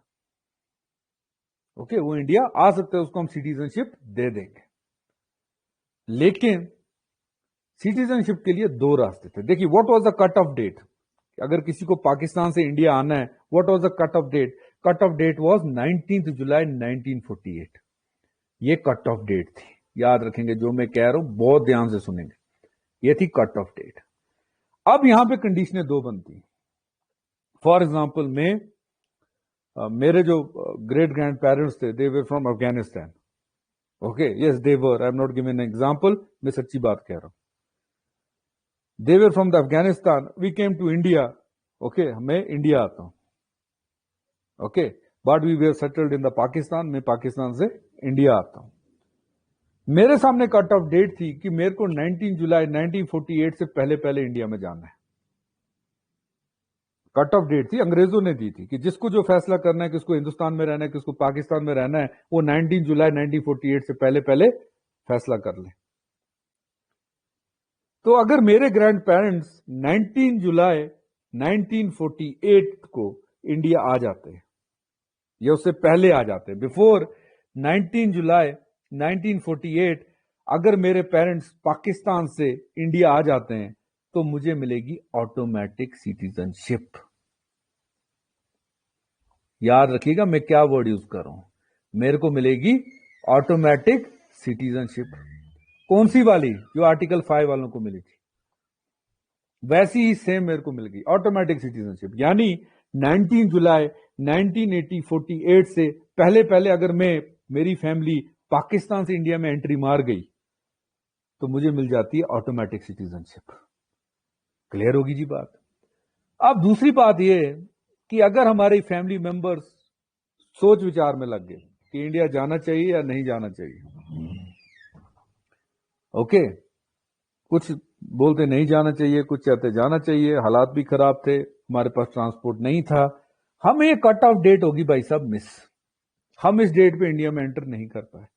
ओके, वो इंडिया आ सकता है, उसको हम सिटीजनशिप दे देंगे। लेकिन सिटीजनशिप के लिए दो रास्ते थे। देखिए, what was the cut off date? अगर किसी को पाकिस्तान से इंडिया आना है, what was the cut off date? Cut off date was 19 जुलाई 1948। ये कट ऑफ डेट थी। याद रखेंगे जो मैं कह रहा हूं, बहुत ध्यान से सुनेंगे। ये थी कट ऑफ डेट। अब यहां पे कंडीशनें दो बनती। फॉर एग्जाम्पल, मेरे जो ग्रेट ग्रैंड पेरेंट्स थे, they were from Afghanistan. Okay, yes they were, I am not giving an example, मैं सच्ची बात कह रहा हूं। They were from the Afghanistan, we came to India. Okay, मैं इंडिया आता हूं। Okay, but we were settled in the Pakistan, मैं पाकिस्तान से इंडिया आता हूं। मेरे सामने कट ऑफ डेट थी कि मेरे को 19 जुलाई 1948 से पहले पहले इंडिया में जाना है। कट ऑफ डेट थी, अंग्रेजों ने दी थी कि जिसको जो फैसला करना है, किसको हिंदुस्तान में रहना है, किसको पाकिस्तान में रहना है, वो 19 जुलाई 1948 से पहले पहले फैसला कर ले। तो अगर मेरे ग्रैंड पेरेंट्स 19 जुलाई 1948 को इंडिया आ जाते हैं, या उससे पहले आ जाते हैं, बिफोर 19 जुलाई 1948 अगर मेरे पेरेंट्स पाकिस्तान से इंडिया आ जाते हैं, तो मुझे मिलेगी ऑटोमेटिक सिटीजनशिप। याद रखिएगा मैं क्या वर्ड यूज कर रहा हूं। मेरे को मिलेगी ऑटोमेटिक सिटीजनशिप। कौन सी वाली? जो आर्टिकल 5 वालों को मिली थी, वैसी ही सेम मेरे को मिल गई ऑटोमेटिक सिटीजनशिप। यानी 19 जुलाई 1948 से पहले पहले अगर मेरी फैमिली पाकिस्तान से इंडिया में एंट्री मार गई, तो मुझे मिल जाती है ऑटोमेटिक सिटीजनशिप। क्लियर होगी जी बात? अब दूसरी बात यह कि अगर हमारे फैमिली मेंबर्स सोच विचार में लग गए कि इंडिया जाना चाहिए या नहीं जाना चाहिए, ओके, कुछ बोलते नहीं जाना चाहिए, कुछ चाहते जाना चाहिए, हालात भी खराब थे, हमारे पास ट्रांसपोर्ट नहीं था, हमें एक कट ऑफ डेट होगी भाई साहब मिस। हम इस डेट पे इंडिया में एंटर नहीं कर पाए।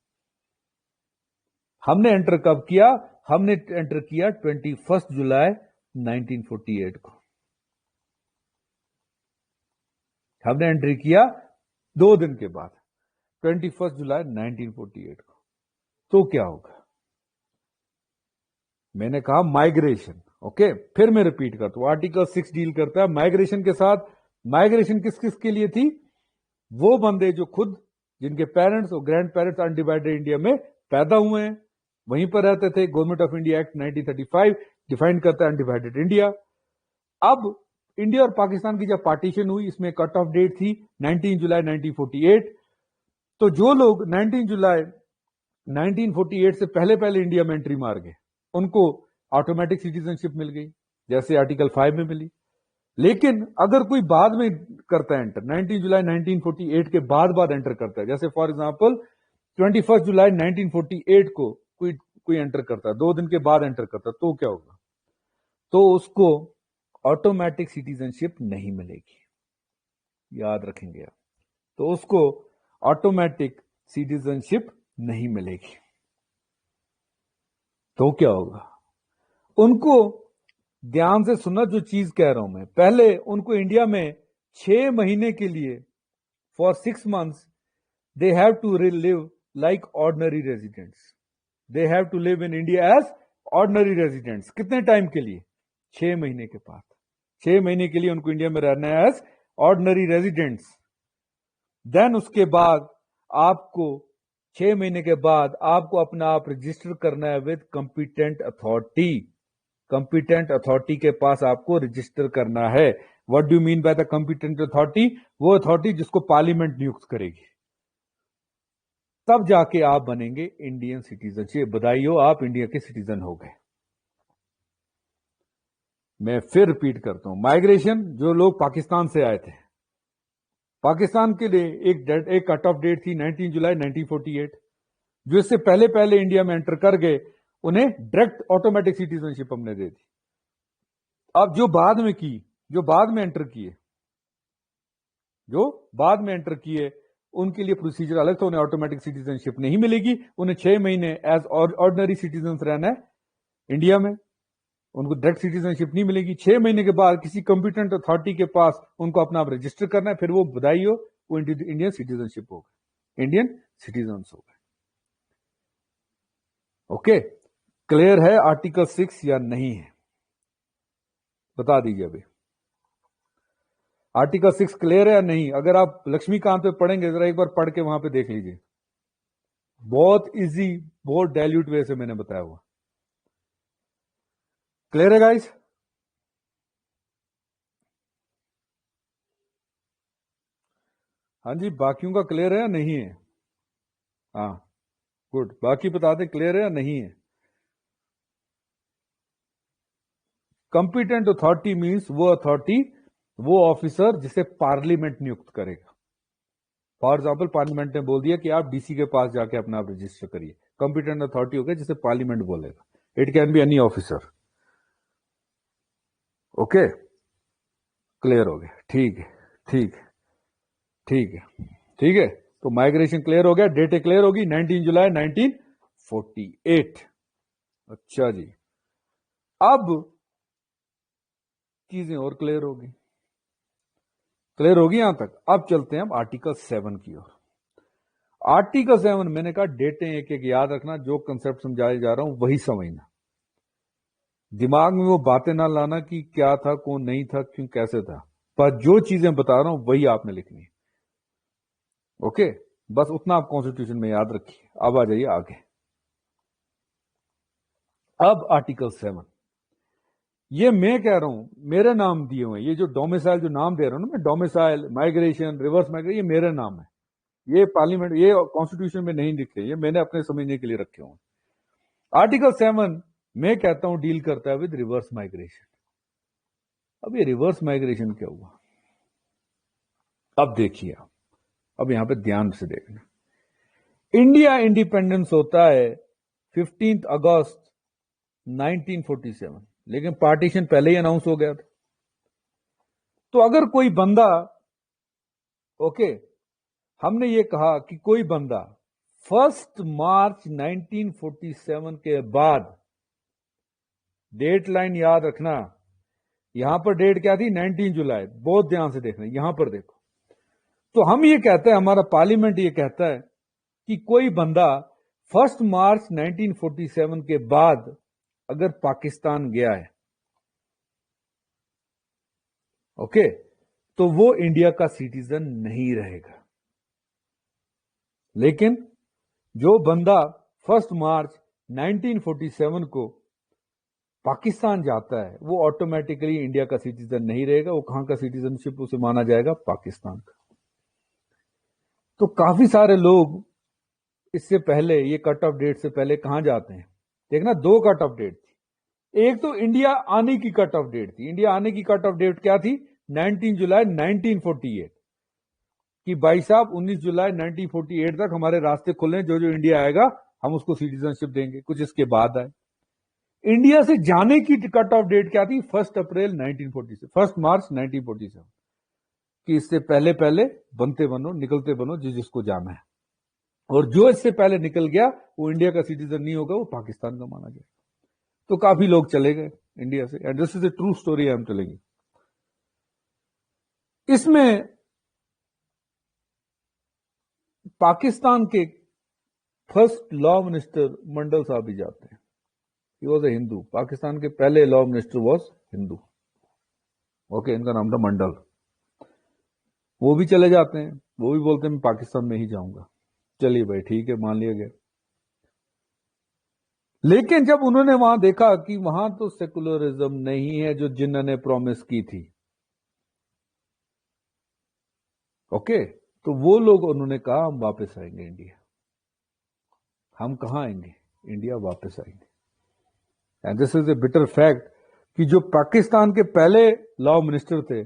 हमने एंटर कब किया? हमने एंटर किया 21 जुलाई 1948 को। हमने एंट्री किया 2 दिन के बाद, 21 जुलाई 1948 को। तो क्या होगा? मैंने कहा माइग्रेशन। ओके, फिर मैं रिपीट करता हूं, आर्टिकल 6 डील करता है माइग्रेशन के साथ। माइग्रेशन किस किस के लिए थी? वो बंदे जो खुद जिनके पेरेंट्स और ग्रैंड पेरेंट्स अनडिवाइडेड इंडिया में पैदा हुए हैं, वहीं पर रहते थे। Government of India act 1935 define करता है अनडिवाइडेड इंडिया। अब इंडिया और पाकिस्तान की जब पार्टीशन हुई, इसमें कट ऑफ डेट थी 19 जुलाई 1948। तो जो लोग 19 जुलाई 1948 से पहले पहले इंडिया में एंट्री मार गए, उनको ऑटोमेटिक सिटीजनशिप मिल गई, जैसे आर्टिकल 5 में मिली। लेकिन अगर कोई बाद में करता है एंटर, 19 जुलाई 1948 के बाद एंटर करता है, जैसे फॉर एग्जांपल 21 जुलाई 1948 को कोई एंटर करता है, 2 दिन के बाद एंटर करता है, तो क्या होगा? तो उसको ऑटोमेटिक सिटीजनशिप नहीं मिलेगी, याद रखेंगे आप। तो उसको ऑटोमेटिक सिटीजनशिप नहीं मिलेगी। तो क्या होगा? उनको ध्यान से सुनना जो चीज कह रहा हूं मैं। पहले उनको इंडिया में 6 महीने के लिए, for 6 months, they have to live like ordinary residents. They have to live in India as ordinary residents. कितने टाइम के लिए? 6 महीने के बाद। 6 महीने के लिए उनको इंडिया में रहना है एज ऑर्डिनरी रेजिडेंट्स। देन उसके बाद आपको 6 महीने के बाद आपको अपना आप रजिस्टर करना है with competent authority. Competent authority के पास आपको रजिस्टर करना है। What do mean by the competent authority? वो अथॉरिटी जिसको पार्लियामेंट नियुक्त करेगी, तब जाके आप बनेंगे इंडियन सिटीजन। बधाई हो, आप इंडिया के सिटीजन हो गए। मैं फिर रिपीट करता हूं, माइग्रेशन, जो लोग पाकिस्तान से आए थे, पाकिस्तान के लिए एक कट ऑफ डेट थी 19 जुलाई 1948। जो इससे पहले पहले इंडिया में एंटर कर गए, उन्हें डायरेक्ट ऑटोमेटिक सिटीजनशिप हमने दे दी। अब जो बाद में एंटर किए, उनके लिए प्रोसीजर अलग था, उन्हें ऑटोमेटिक सिटीजनशिप नहीं मिलेगी। उन्हें 6 महीने एज ऑर्डिनरी सिटीजन रहना है इंडिया में, उनको डायरेक्ट सिटीजनशिप नहीं मिलेगी। 6 महीने के बाद किसी कंपिटेंट अथॉरिटी के पास उनको अपना आप रजिस्टर करना है, फिर वो बधाई हो, वो इंडियन सिटीजनशिप हो गए, इंडियन सिटीजन हो गए। ओके, क्लियर है आर्टिकल 6 या नहीं है? बता दीजिए अभी, आर्टिकल 6 क्लियर है या नहीं? अगर आप लक्ष्मीकांत पे पढ़ेंगे, जरा एक बार पढ़ के वहां पे देख लीजिए, बहुत इजी, बहुत डायल्यूट वे से मैंने बताया हुआ। क्लियर है गाइस? हाँ जी, बाकियों का क्लियर है या नहीं है? हाँ, गुड, बाकी बता दें क्लियर है या नहीं है? कंपिटेंट अथॉरिटी मींस वो अथॉरिटी, वो ऑफिसर जिसे पार्लियामेंट नियुक्त करेगा। फॉर एग्जाम्पल, पार्लियामेंट ने बोल दिया कि आप डीसी के पास जाके अपना आप रजिस्टर करिए, कंपिटेंट अथॉरिटी हो गया जिसे पार्लियामेंट बोलेगा। It can be any officer. Okay, clear हो गया? ठीक है, ठीक है, ठीक है, ठीक है। तो माइग्रेशन क्लियर हो गया, डेट क्लियर होगी 19 जुलाई 1948। अच्छा जी, अब चीजें और क्लियर होगी, क्लियर होगी यहां तक। अब चलते हैं हम आर्टिकल 7 की ओर। आर्टिकल 7 मैंने कहा डेटें एक एक याद रखना, जो कंसेप्ट समझाए जा रहा हूं वही समझना, दिमाग में वो बातें ना लाना कि क्या था, कौन नहीं था, क्यों, कैसे था, पर जो चीजें बता रहा हूं वही आपने लिखनी है। ओके, बस उतना आप कॉन्स्टिट्यूशन में याद रखिए। अब आ जाइए आगे। अब आर्टिकल 7, ये मैं कह रहा हूं, मेरे नाम दिए हुए, ये जो डोमिसाइल, जो नाम दे रहा हूं ना मैं, डोमिसाइल, माइग्रेशन, रिवर्स माइग्रेशन, ये मेरे नाम है। ये पार्लियामेंट, ये कॉन्स्टिट्यूशन में नहीं लिखे, ये मैंने अपने समझने के लिए रखे हुए। आर्टिकल 7 मैं कहता हूं डील करता है विद रिवर्स माइग्रेशन। अब ये रिवर्स माइग्रेशन क्या हुआ? अब देखिए आप, अब यहां पे ध्यान से देखना। इंडिया इंडिपेंडेंस होता है 15 अगस्त 1947, लेकिन पार्टीशन पहले ही अनाउंस हो गया था। तो अगर कोई बंदा, ओके, हमने ये कहा कि कोई बंदा 1 मार्च 1947 के बाद, डेट लाइन याद रखना, यहां पर डेट क्या थी? 19 जुलाई। बहुत ध्यान से देखना, यहां पर देखो। तो हम ये कहते हैं, हमारा पार्लियामेंट ये कहता है कि कोई बंदा 1 मार्च 1947 के बाद अगर पाकिस्तान गया है, ओके, तो वो इंडिया का सिटीजन नहीं रहेगा। لیکن جو بندہ 1 مارچ 1947 کو پاکستان جاتا ہے وہ آٹومیٹکلی انڈیا کا سٹیزن نہیں رہے گا. وہ کہاں کا سٹیزن شپ اسے مانا جائے گا؟ پاکستان کا. تو کافی سارے لوگ اس سے پہلے، یہ کٹ آف ڈیٹ سے پہلے کہاں جاتے ہیں؟ دیکھنا 2 کٹ آف ڈیٹ تھی. ایک تو انڈیا آنے کی کٹ آف ڈیٹ تھی. انڈیا آنے کی کٹ آف ڈیٹ کیا تھی؟ 19 جولائی 1948 کہ بھائی صاحب 19 جولائی 1948 تک ہمارے راستے کھلے، جو انڈیا آئے گا ہم اس کو سٹیزن شپ دیں گے. کچھ اس کے بعد آئے. انڈیا سے جانے کی کٹ آف ڈیٹ کیا تھی؟ 1 اپریل 1947، 1 مارچ 1947 کہ اس سے پہلے بنتے بنو، نکلتے بنو جس کو جانا ہے. اور جو اس سے پہلے نکل گیا وہ انڈیا کا سٹیزن نہیں ہوگا، وہ پاکستان کا مانا جائے. تو کافی لوگ چلے گئے انڈیا سے. And this is a true story I am telling you. اس میں پاکستان کے فرسٹ لا منسٹر منڈل صاحب بھی جاتے ہیں. ہی واز اے ہندو. پاکستان کے پہلے law minister was Hindu. Okay, ان کا نام تھا منڈل. وہ بھی چلے جاتے ہیں. وہ بھی بولتے ہیں میں پاکستان میں ہی جاؤں گا. چلیے بھائی ٹھیک ہے، مان لیا گیا. لیکن جب انہوں نے وہاں دیکھا کہ وہاں تو سیکولرزم نہیں ہے جو جنہوں نے پرومس کی تھی، اوکے، تو وہ لوگ انہوں نے کہا ہم واپس آئیں گے انڈیا. ہم کہاں آئیں گے؟ انڈیا واپس آئیں گے. And this is a butter fact کہ جو پاکستان کے پہلے لا منسٹر تھے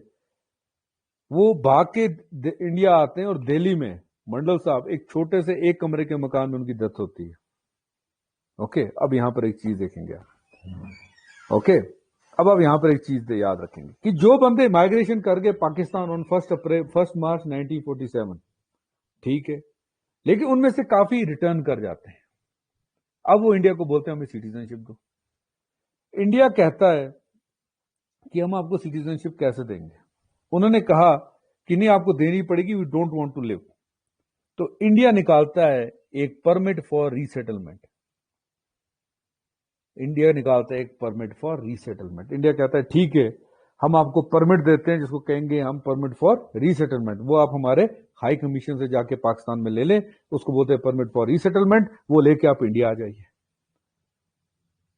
وہ بھاگ کے انڈیا آتے ہیں اور دہلی میں منڈل صاحب ایک چھوٹے سے 1 کمرے کے مکان میں ان کی ڈیتھ ہوتی ہے. اوکے، اب یہاں پر ایک چیز دیکھیں گے آپ. اوکے، اب آپ یہاں پر ایک چیز یاد رکھیں گے کہ جو بندے مائگریشن کر گئے پاکستان آن 1 مارچ 1947، ٹھیک ہے، لیکن ان میں سے کافی ریٹرن کر جاتے ہیں. اب وہ انڈیا کو بولتے ہیں ہمیں سٹیزن شپ دو. انڈیا کہتا ہے کہ ہم آپ کو سٹیزن شپ کیسے دیں گے؟ انہوں نے کہا کہ نہیں، آپ کو دینی پڑے گی، we don't want to leave. تو انڈیا نکالتا ہے ایک permit for resettlement. India نکالتا ہے ایک permit for resettlement. India کہتا ہے ٹھیک ہے، ہم آپ کو پرمٹ دیتے ہیں جس کو کہیں گے ہم پرمٹ فار ری سیٹلمنٹ. وہ آپ ہمارے ہائی کمیشن سے جا کے پاکستان میں لے لیں، اس کو بولتے ہیں پرمٹ فار ری سیٹلمنٹ. وہ لے کے آپ انڈیا آ جائیے.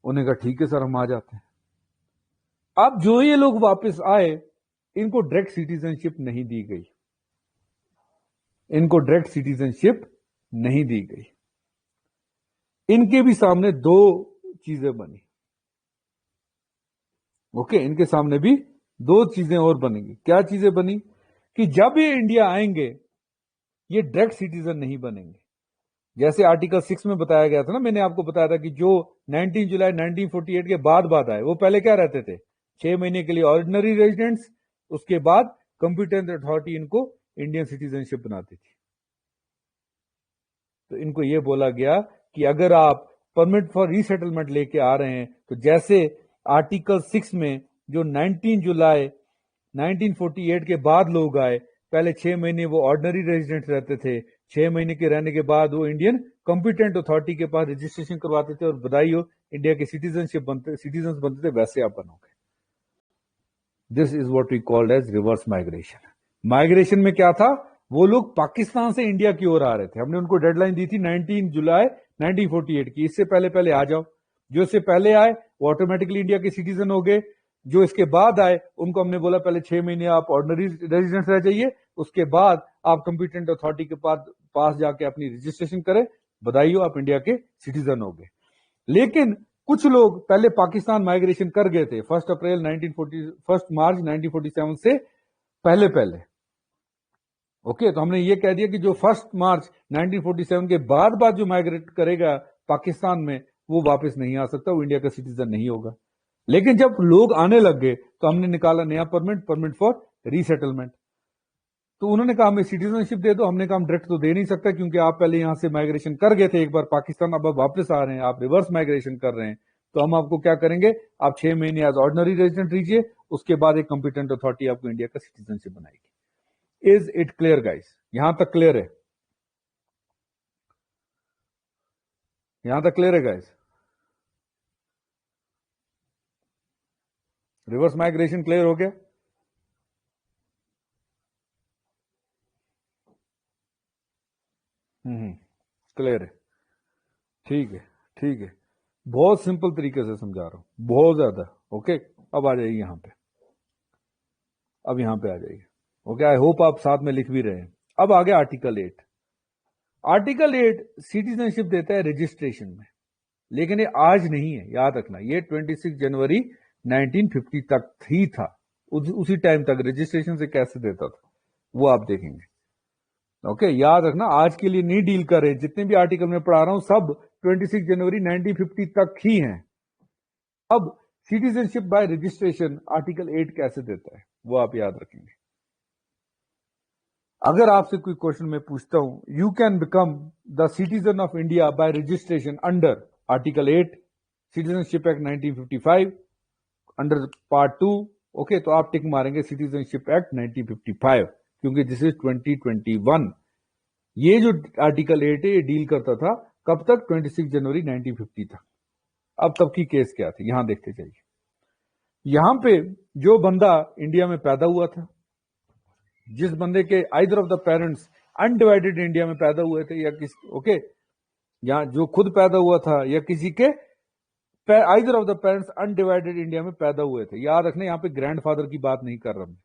انہوں نے کہا ٹھیک ہے سر، ہم آ جاتے ہیں. اب جو یہ لوگ واپس آئے ان کو ڈائریکٹ سٹیزن شپ نہیں دی گئی. ان کو ڈائریکٹ سٹیزن شپ نہیں دی گئی. ان کے بھی سامنے 2 چیزیں بنی. اوکے، ان کے سامنے بھی 2 چیزیں اور بنیں گی. کیا چیزیں بنی؟ کہ جب یہ انڈیا آئیں گے یہ ڈائریکٹ سٹیزن نہیں بنیں گے. جیسے آرٹیکل 6 میں بتایا گیا تھا نا، میں نے آپ کو بتایا تھا کہ جو 19 جولائی 1948 کے بعد آئے وہ پہلے کیا رہتے تھے؟ 6 مہینے کے لیے آرڈنری ریزیڈنٹس، اس کے بعد کمپیٹنٹ اتھارٹی ان کو انڈین سٹیزن شپ بناتی تھی. تو ان کو یہ بولا گیا کہ اگر آپ پرمٹ فار ری سیٹلمنٹ لے کے آ رہے ہیں تو جیسے آرٹیکل 6 میں جو 19 جولائی 1948 کے بعد لوگ آئے، پہلے 6 مہینے وہ آرڈنری ریزیڈنٹ رہتے تھے، 6 مہینے کے رہنے کے بعد وہ انڈین کمپیٹنٹ اتھارٹی کے پاس رجسٹریشن کرواتے تھے اور بدائی ہو انڈیا کے سٹیزنز بنتے تھے، ویسے آپ بنو گے. This is what we called as reverse migration. Migration میں کیا تھا؟ وہ لوگ پاکستان سے انڈیا کی اور آ رہے تھے. ہم نے ان کو ڈیڈ لائن دی تھی 19 جولائی 1948 کی، اس سے پہلے آ جاؤ. جو اس سے پہلے آئے وہ آٹومیٹکلی انڈیا کے سٹیزن ہو گئے. جو اس کے بعد آئے ان کو ہم نے بولا پہلے 6 مہینے آپ آرڈنری ریزیڈنٹ رہ جائیے، اس کے بعد آپ کمپیٹنٹ اتھارٹی کے پاس جا کے اپنی رجسٹریشن کریں، بدائی ہو آپ انڈیا کے سٹیزن ہو گئے. لیکن کچھ لوگ پہلے پاکستان مائگریشن کر گئے تھے 1 مارچ 1947 سے پہلے. اوکے، تو ہم نے یہ کہہ دیا کہ جو 1 مارچ 1947 کے بعد جو مائگریٹ کرے گا پاکستان میں وہ واپس نہیں آ سکتا، وہ انڈیا کا سٹیزن نہیں ہوگا. لیکن جب لوگ آنے لگ گئے تو ہم نے نکالا نیا پرمٹ فار ری سیٹلمنٹ. تو انہوں نے کہا ہمیں سٹیزن شپ دے دو. ہم نے کہا ہم ڈائریکٹ تو دے نہیں سکتا کیونکہ آپ پہلے یہاں سے مائگریشن کر گئے تھے ایک بار پاکستان، اب آپ واپس آ رہے ہیں، آپ ریورس مائگریشن کر رہے ہیں. تو ہم آپ کو کیا کریں گے، آپ 6 مہینے ایز آرڈنری ریزیڈنٹ رہیے، اس کے بعد ایک کمپیٹنٹ اتھارٹی آپ کو انڈیا کا سٹیزن شپ بنائے گی. از اٹ کلیئر گائز؟ یہاں تک کلیئر ہے؟ یہاں تک کلیئر ہے گائز؟ ریورس مائگریشن کلیئر ہو گیا؟ क्लियर है, ठीक है, ठीक है, बहुत सिंपल तरीके से समझा रहा हूं, बहुत ज्यादा। ओके, अब आ जाइए यहां पे, अब यहां पे आ जाइए। ओके, आई होप आप साथ में लिख भी रहे हैं। अब आ गया आर्टिकल 8। आर्टिकल 8 सिटीजनशिप देता है रजिस्ट्रेशन में, लेकिन ये आज नहीं है, याद रखना। ये 26 जनवरी 1950 तक ही था, उसी टाइम तक रजिस्ट्रेशन से कैसे देता था वो आप देखेंगे। ओके, याद रखना, आज के लिए नहीं डील कर रहे, जितने भी आर्टिकल में पढ़ा रहा हूं सब 26 जनवरी 1950 तक ही हैं। अब सिटीजनशिप बाय रजिस्ट्रेशन आर्टिकल 8 कैसे देता है वो आप याद रखेंगे। अगर आपसे कोई क्वेश्चन मैं पूछता हूं, you can become the citizen of India by registration under article 8 citizenship act 1955 under part 2, okay, तो आप टिक मारेंगे सिटीजनशिप एक्ट 1955, क्योंकि दिस इज 2021। ये जो आर्टिकल 8 है ये डील करता था कब तक, 26 जनवरी 1950 तक। अब तब की केस क्या थी यहां देखते जाइए। यहां पे जो बंदा इंडिया में पैदा हुआ था, जिस बंदे के either of the parents undivided India में पैदा हुए थे, या किसी, ओके, या जो खुद पैदा हुआ था, या किसी के either of the parents undivided India में पैदा हुए थे। याद रखना, यहां पे ग्रैंडफादर की बात नहीं कर रहा मैं,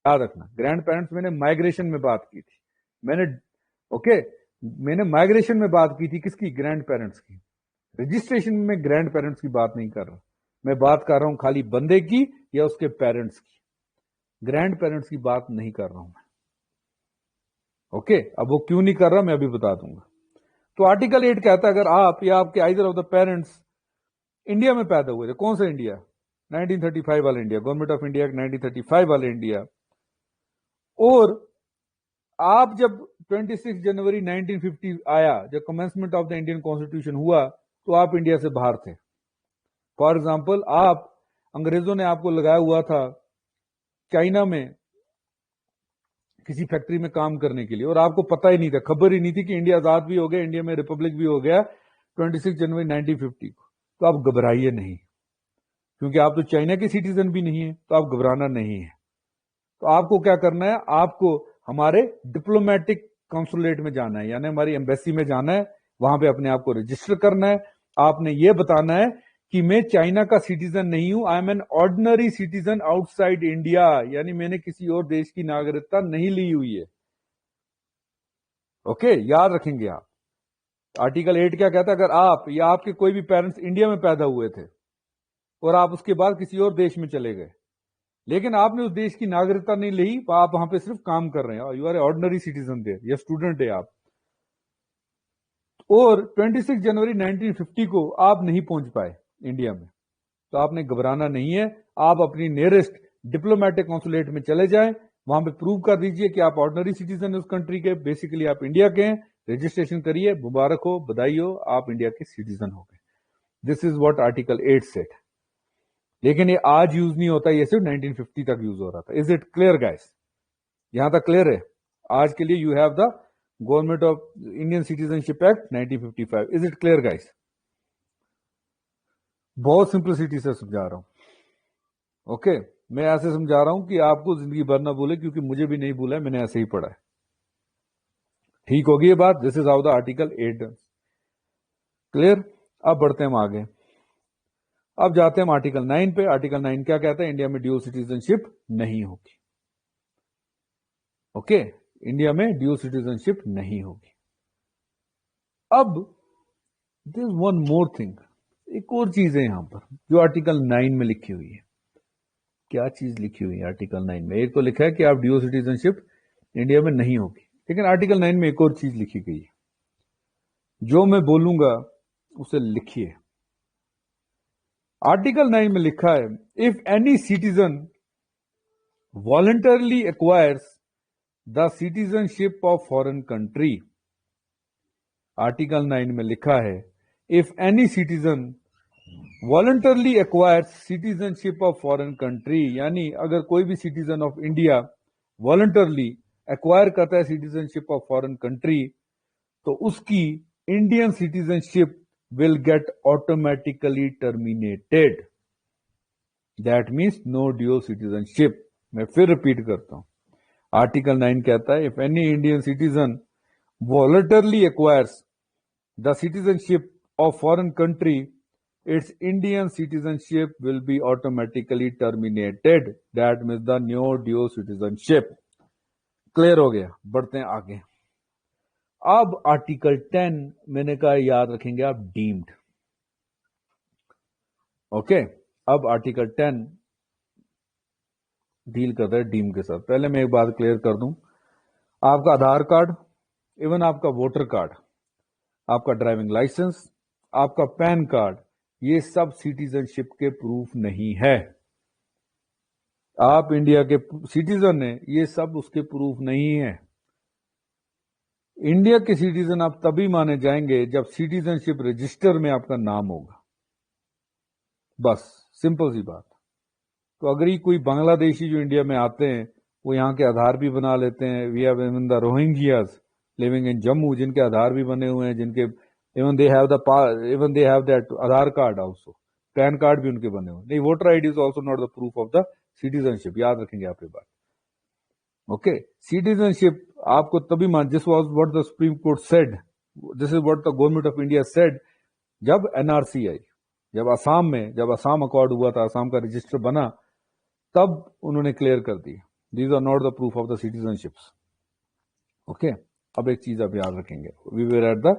याद रखना। ग्रैंड पेरेंट्स मैंने माइग्रेशन में बात की थी, मैंने माइग्रेशन में बात की थी किसकी, ग्रैंड पेरेंट्स की। रजिस्ट्रेशन में ग्रैंड पेरेंट्स की बात नहीं कर रहा, मैं बात कर रहा हूं खाली बंदे की या उसके पेरेंट्स की, ग्रैंड पेरेंट्स की बात नहीं कर रहा हूं मैं। ओके, अब वो क्यों नहीं कर रहा मैं अभी बता दूंगा। तो आर्टिकल 8 कहता है अगर आप या आपके either of the parents India में पैदा हुए थे, कौन सा इंडिया, 1935 वाला इंडिया, गवर्नमेंट ऑफ इंडिया 1935 वाले इंडिया, और आप जब 26 जनवरी 1950 आया, जब commencement of the Indian constitution हुआ, तो आप इंडिया से बाहर थे। फॉर एग्जाम्पल, आप, अंग्रेजों ने आपको लगाया हुआ था चाइना में किसी फैक्ट्री में काम करने के लिए, और आपको पता ही नहीं था, खबर ही नहीं थी कि इंडिया आजाद भी हो गया, इंडिया में रिपब्लिक भी हो गया 26 जनवरी 1950 को। तो आप घबराइए नहीं, क्योंकि आप तो चाइना के सिटीजन भी नहीं है, तो आप घबराना नहीं है। तो आपको क्या करना है, आपको हमारे डिप्लोमेटिक कंसुलेट में जाना है, यानी हमारी एम्बेसी में जाना है, वहां पे अपने आप को रजिस्टर करना है। आपने ये बताना है कि मैं चाइना का सिटीजन नहीं हूं, I am an ordinary citizen outside India, यानी मैंने किसी और देश की नागरिकता नहीं ली हुई है। ओके, याद रखेंगे आप। आर्टिकल 8 क्या कहता है, अगर आप या आपके कोई भी पेरेंट्स इंडिया में पैदा हुए थे और आप उसके बाद किसी और देश में चले गए, लेकिन आपने उस देश की नागरिकता नहीं ली, आप वहां पे सिर्फ काम कर रहे हैं, you are a ordinary citizen there, या स्टूडेंट है आप, और 26 जनवरी 1950 को आप नहीं पहुंच पाए इंडिया में, तो आपने घबराना नहीं है। आप अपनी नियरेस्ट डिप्लोमेटिक कॉन्सुलेट में चले जाएं, वहां पे प्रूव कर दीजिए कि आप ऑर्डिनरी सिटीजन है उस कंट्री के, बेसिकली आप इंडिया के हैं, रजिस्ट्रेशन करिए, मुबारक हो, बधाई हो, आप इंडिया के सिटीजन हो गए। This is what article 8 said. लेकिन ये आज यूज नहीं होता, ये सिर्फ 1950 तक यूज हो रहा था। Is it clear guys? यहां तक क्लियर है? आज के लिए you have the government of Indian citizenship act 1955। Is it clear guys? बहुत सिंपलिसिटी से समझा रहा हूं। ओके, मैं ऐसे समझा रहा हूं कि आपको जिंदगी भर ना भूले, क्योंकि मुझे भी नहीं भूला है, मैंने ऐसे ही पढ़ा है। ठीक होगी ये बात? This is how the article 8 clear. अब बढ़ते हैं हम आगे, अब जाते हैं हम आर्टिकल 9 पे। आर्टिकल 9 क्या कहता है? इंडिया में ड्यूअल सिटीजनशिप नहीं होगी। ओके, इंडिया में ड्यूअल सिटीजनशिप नहीं होगी। अब दिस वन मोर थिंग, एक और चीज है यहां पर जो आर्टिकल 9 में लिखी हुई है। क्या चीज लिखी हुई है आर्टिकल 9 में? एक तो लिखा है कि आप ड्यूअल सिटीजनशिप इंडिया में नहीं होगी, लेकिन आर्टिकल 9 में एक और चीज लिखी गई है। जो मैं बोलूंगा उसे लिखिए। आर्टिकल 9 में लिखा है, if any citizen voluntarily acquires the citizenship of foreign country. Article 9 में लिखा है, if any citizen voluntarily acquires citizenship of foreign country, यानी अगर कोई भी citizen of India voluntarily acquire करता है सिटीजनशिप ऑफ फॉरेन कंट्री, तो उसकी Indian citizenship will get automatically terminated. That means no dual citizenship. मैं फिर रिपीट करता हूं, आर्टिकल 9 कहता है, if any Indian citizen voluntarily acquires the citizenship of foreign country, its Indian citizenship will be automatically terminated. That means the new dual citizenship. Clear हो गया, बढ़ते हैं आगे. अब आर्टिकल 10 मैंने कहा याद रखेंगे आप, डीम्ड. ओके, अब आर्टिकल 10 डील करता है डीम के साथ. पहले मैं एक बात क्लियर कर दूं, आपका आधार कार्ड, इवन आपका वोटर कार्ड, आपका ड्राइविंग लाइसेंस, आपका पैन कार्ड, ये सब सिटीजनशिप के प्रूफ नहीं है. आप इंडिया के सिटीजन हैं, ये सब उसके प्रूफ नहीं है. इंडिया के सिटीजन आप तभी माने जाएंगे जब सिटीजनशिप रजिस्टर में आपका नाम होगा. बस सिंपल सी बात. तो अगर ही कोई बांग्लादेशी जो इंडिया में आते हैं वो यहाँ के आधार भी बना लेते हैं. We have even the Rohingyas living in Jammu, जिनके आधार भी बने हुए हैं, जिनके even they have that Aadhaar card also, PAN card भी उनके बने हुए. नहीं, voter ID is also not the proof of the citizenship. याद रखेंगे आप ये बात. ओके, सिटीजनशिप आपको तभी मान, this was what the supreme court said, this is what the government of India said जब एनआरसी आई, जब असम अकॉर्ड हुआ था, असम का रजिस्टर बना, तब उन्होंने क्लियर कर दिया these are not the proof of the citizenships. Okay, अब एक चीज आप याद रखेंगे, we were at the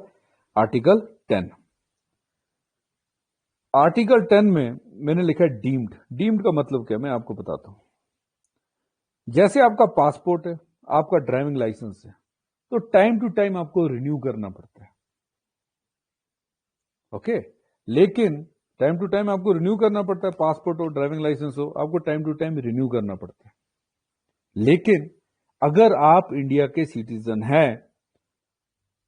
article 10. Article 10 में मैंने लिखा है डीम्ड. डीम्ड का मतलब क्या, मैं आपको बताता हूं. जैसे आपका पासपोर्ट है, आपका ड्राइविंग लाइसेंस है, तो टाइम टू टाइम आपको रिन्यू करना पड़ता है. ओके, लेकिन टाइम टू टाइम आपको रिन्यू करना पड़ता है. पासपोर्ट हो, ड्राइविंग लाइसेंस हो, आपको टाइम टू टाइम रिन्यू करना पड़ता है. लेकिन अगर आप इंडिया के सिटीजन हैं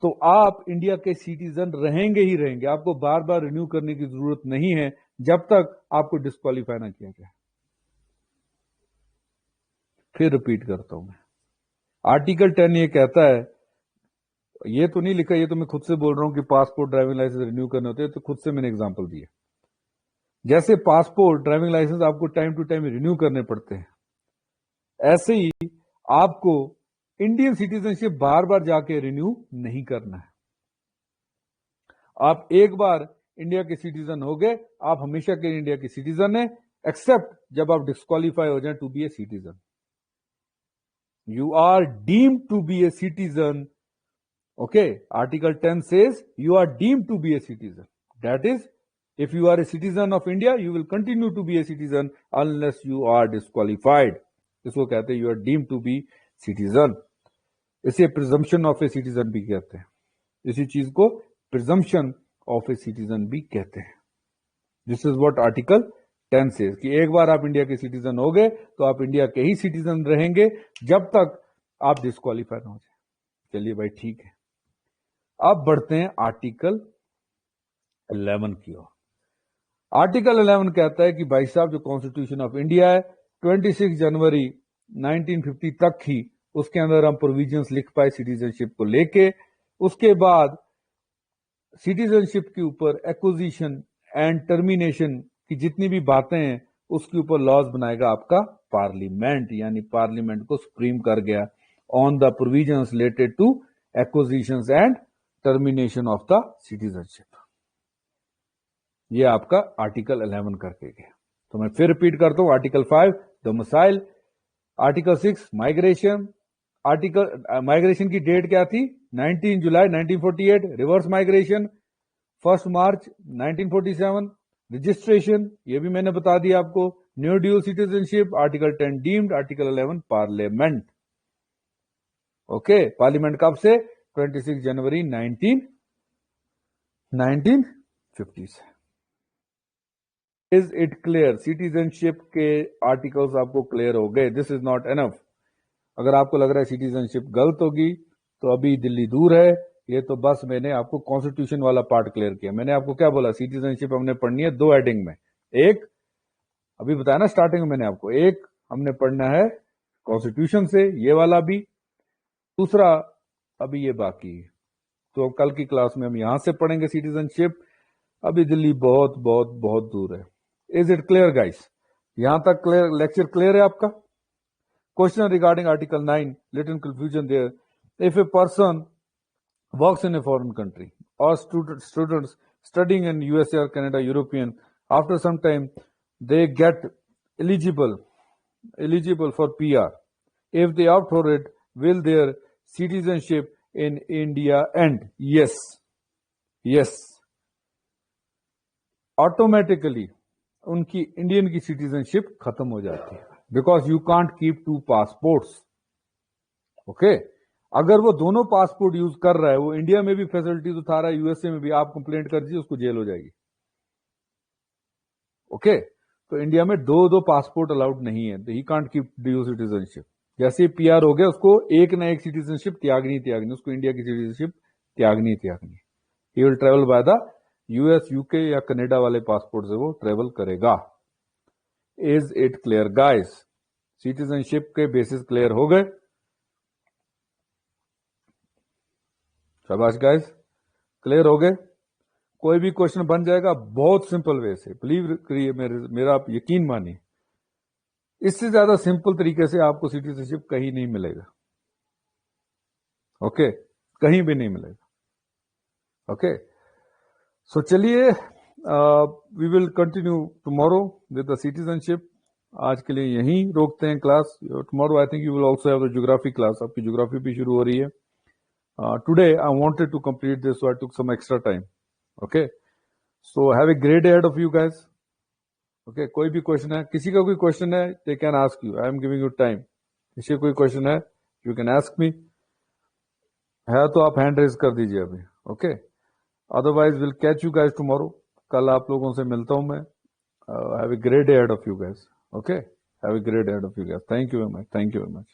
तो आप इंडिया के सिटीजन रहेंगे ही रहेंगे. आपको बार बार रिन्यू करने की जरूरत नहीं है जब तक आपको डिस्क्वालीफाई ना किया जाए. फिर रिपीट करता हूं मैं, आर्टिकल 10 ये कहता है, ये तो नहीं लिखा, ये तो मैं खुद से बोल रहा हूं कि पासपोर्ट ड्राइविंग लाइसेंस रिन्यू करने होते हैं, तो खुद से मैंने एग्जांपल दिया. जैसे पासपोर्ट ड्राइविंग लाइसेंस आपको टाइम टू टाइम रिन्यू करने पड़ते हैं, ऐसे ही आपको इंडियन सिटीजनशिप बार बार जाके रिन्यू नहीं करना है. आप एक बार इंडिया के सिटीजन हो गए, आप हमेशा के इंडिया के सिटीजन हैं, एक्सेप्ट जब आप डिस्क्वालीफाई हो जाए to be a citizen. You are deemed to be a citizen. Okay, article 10 says you are deemed to be a citizen. That is, if you are a citizen of India, you will continue to be a citizen unless you are disqualified. इसको कहते हैं you are deemed to be citizen. इसे presumption of a citizen भी कहते हैं. इसी चीज को presumption of a citizen भी कहते हैं. This is what article 10 says कि एक बार आप इंडिया के सिटीजन हो गए तो आप इंडिया के ही सिटीजन रहेंगे जब तक आप डिस्क्वालीफाई ना हो जाए. चलिए भाई, ठीक है. अब बढ़ते हैं आर्टिकल 11 की ओर. आर्टिकल 11 कहता है कि भाई साहब, जो कॉन्स्टिट्यूशन ऑफ इंडिया है 26 जनवरी 1950 तक ही उसके अंदर हम प्रोविजंस लिख पाए सिटीजनशिप को लेके. उसके बाद सिटीजनशिप के ऊपर एक्विजिशन एंड टर्मिनेशन की जितनी भी बातें हैं उसके ऊपर लॉज बनाएगा आपका पार्लियामेंट, यानी पार्लियामेंट को सुप्रीम कर गया on the provisions related to acquisitions and termination of the citizenship. ये आपका आर्टिकल 11 करके गया. तो मैं फिर रिपीट करता हूं, article 5 domicile, article 6 migration. Migration की डेट क्या थी, 19 जुलाई 1948. रिवर्स माइग्रेशन 1 मार्च 1947. रजिस्ट्रेशन, ये भी मैंने बता दिया आपको. New dual citizenship, article 10 deemed, article 11 parliament. Okay, parliament कब से, 26 जनवरी 1950 से. Is it clear? सिटीजनशिप के आर्टिकल्स आपको क्लियर हो गए. This is not enough. अगर आपको लग रहा है सिटीजनशिप गलत होगी तो अभी दिल्ली दूर है. ये तो बस मैंने आपको कॉन्स्टिट्यूशन वाला पार्ट क्लियर किया. मैंने आपको क्या बोला, सिटीजनशिप हमने पढ़नी है 2 हेडिंग में. एक अभी बताया ना स्टार्टिंग में मैंने आपको, एक हमने पढ़ना है कॉन्स्टिट्यूशन से, ये वाला भी. दूसरा अभी ये बाकी है, तो कल की क्लास में हम यहां से पढ़ेंगे सिटीजनशिप. अभी दिल्ली बहुत बहुत बहुत दूर है. Is it clear guys? यहां तक क्लियर, लेक्चर क्लियर है आपका? Question regarding article 9, little confusion there. If a person works in a foreign country, or students studying in USA or Canada, European, after some time they get eligible for PR. If they opt for it, will their citizenship in India end? Yes. Automatically ان کی Indian کی citizenship ختم ہو جاتی ہے, because you can't keep 2 passports. Okay, اگر وہ دونوں پاسپورٹ یوز کر رہا ہے, وہ انڈیا میں بھی فیسلٹیز اٹھا رہا ہے, یو ایس اے میں بھی, آپ کمپلینٹ کر دیجیے, اس کو جیل ہو جائے گی. اوکے, تو انڈیا میں 2 پاسپورٹ الاؤڈ نہیں ہے, he can't keep dual citizenship. جیسے پی آر ہو گیا, اس کو ایک نہ ایک سٹیزنشپ تیاگنی, اس کو انڈیا کی سٹیزنشپ تیاگنی. He will travel by the U S, U K یا کینیڈا والے پاسپورٹ سے وہ ٹریول کرے گا. Is it clear guys? Citizenship کے بیسس کلیئر ہو گئے؟ شاباش گائز, کلیئر ہو گئے. کوئی بھی کوشچن بن جائے گا بہت سمپل وے سے, بلیو کریے, میرا آپ یقین مانیے, اس سے زیادہ سمپل طریقے سے آپ کو سٹیزنشپ کہیں نہیں ملے گا. اوکے, کہیں بھی نہیں ملے گا. اوکے, سو چلیے, we will continue tomorrow with the citizenship. آج کے لیے یہیں روکتے ہیں class. Tomorrow I think you will also have the geography class. آپ کی جیوگرافی بھی شروع ہو رہی ہے. Today I wanted to complete this, so I took some extra time. Okay, so have a great head of you guys. Okay, کوئی بھی question ہے, کسی کا کوئی کوشچن ہے, they can ask you, I am giving you time. کسی کا کوئی کوشچن ہے, یو کین آسک می. ہے تو آپ ہینڈ ریز کر دیجیے ابھی. Okay, otherwise will catch you guys tomorrow. کل آپ لوگوں سے ملتا ہوں میں. Have a great day ahead of you guys. Okay, have a great day ahead of you guys. Thank you very much.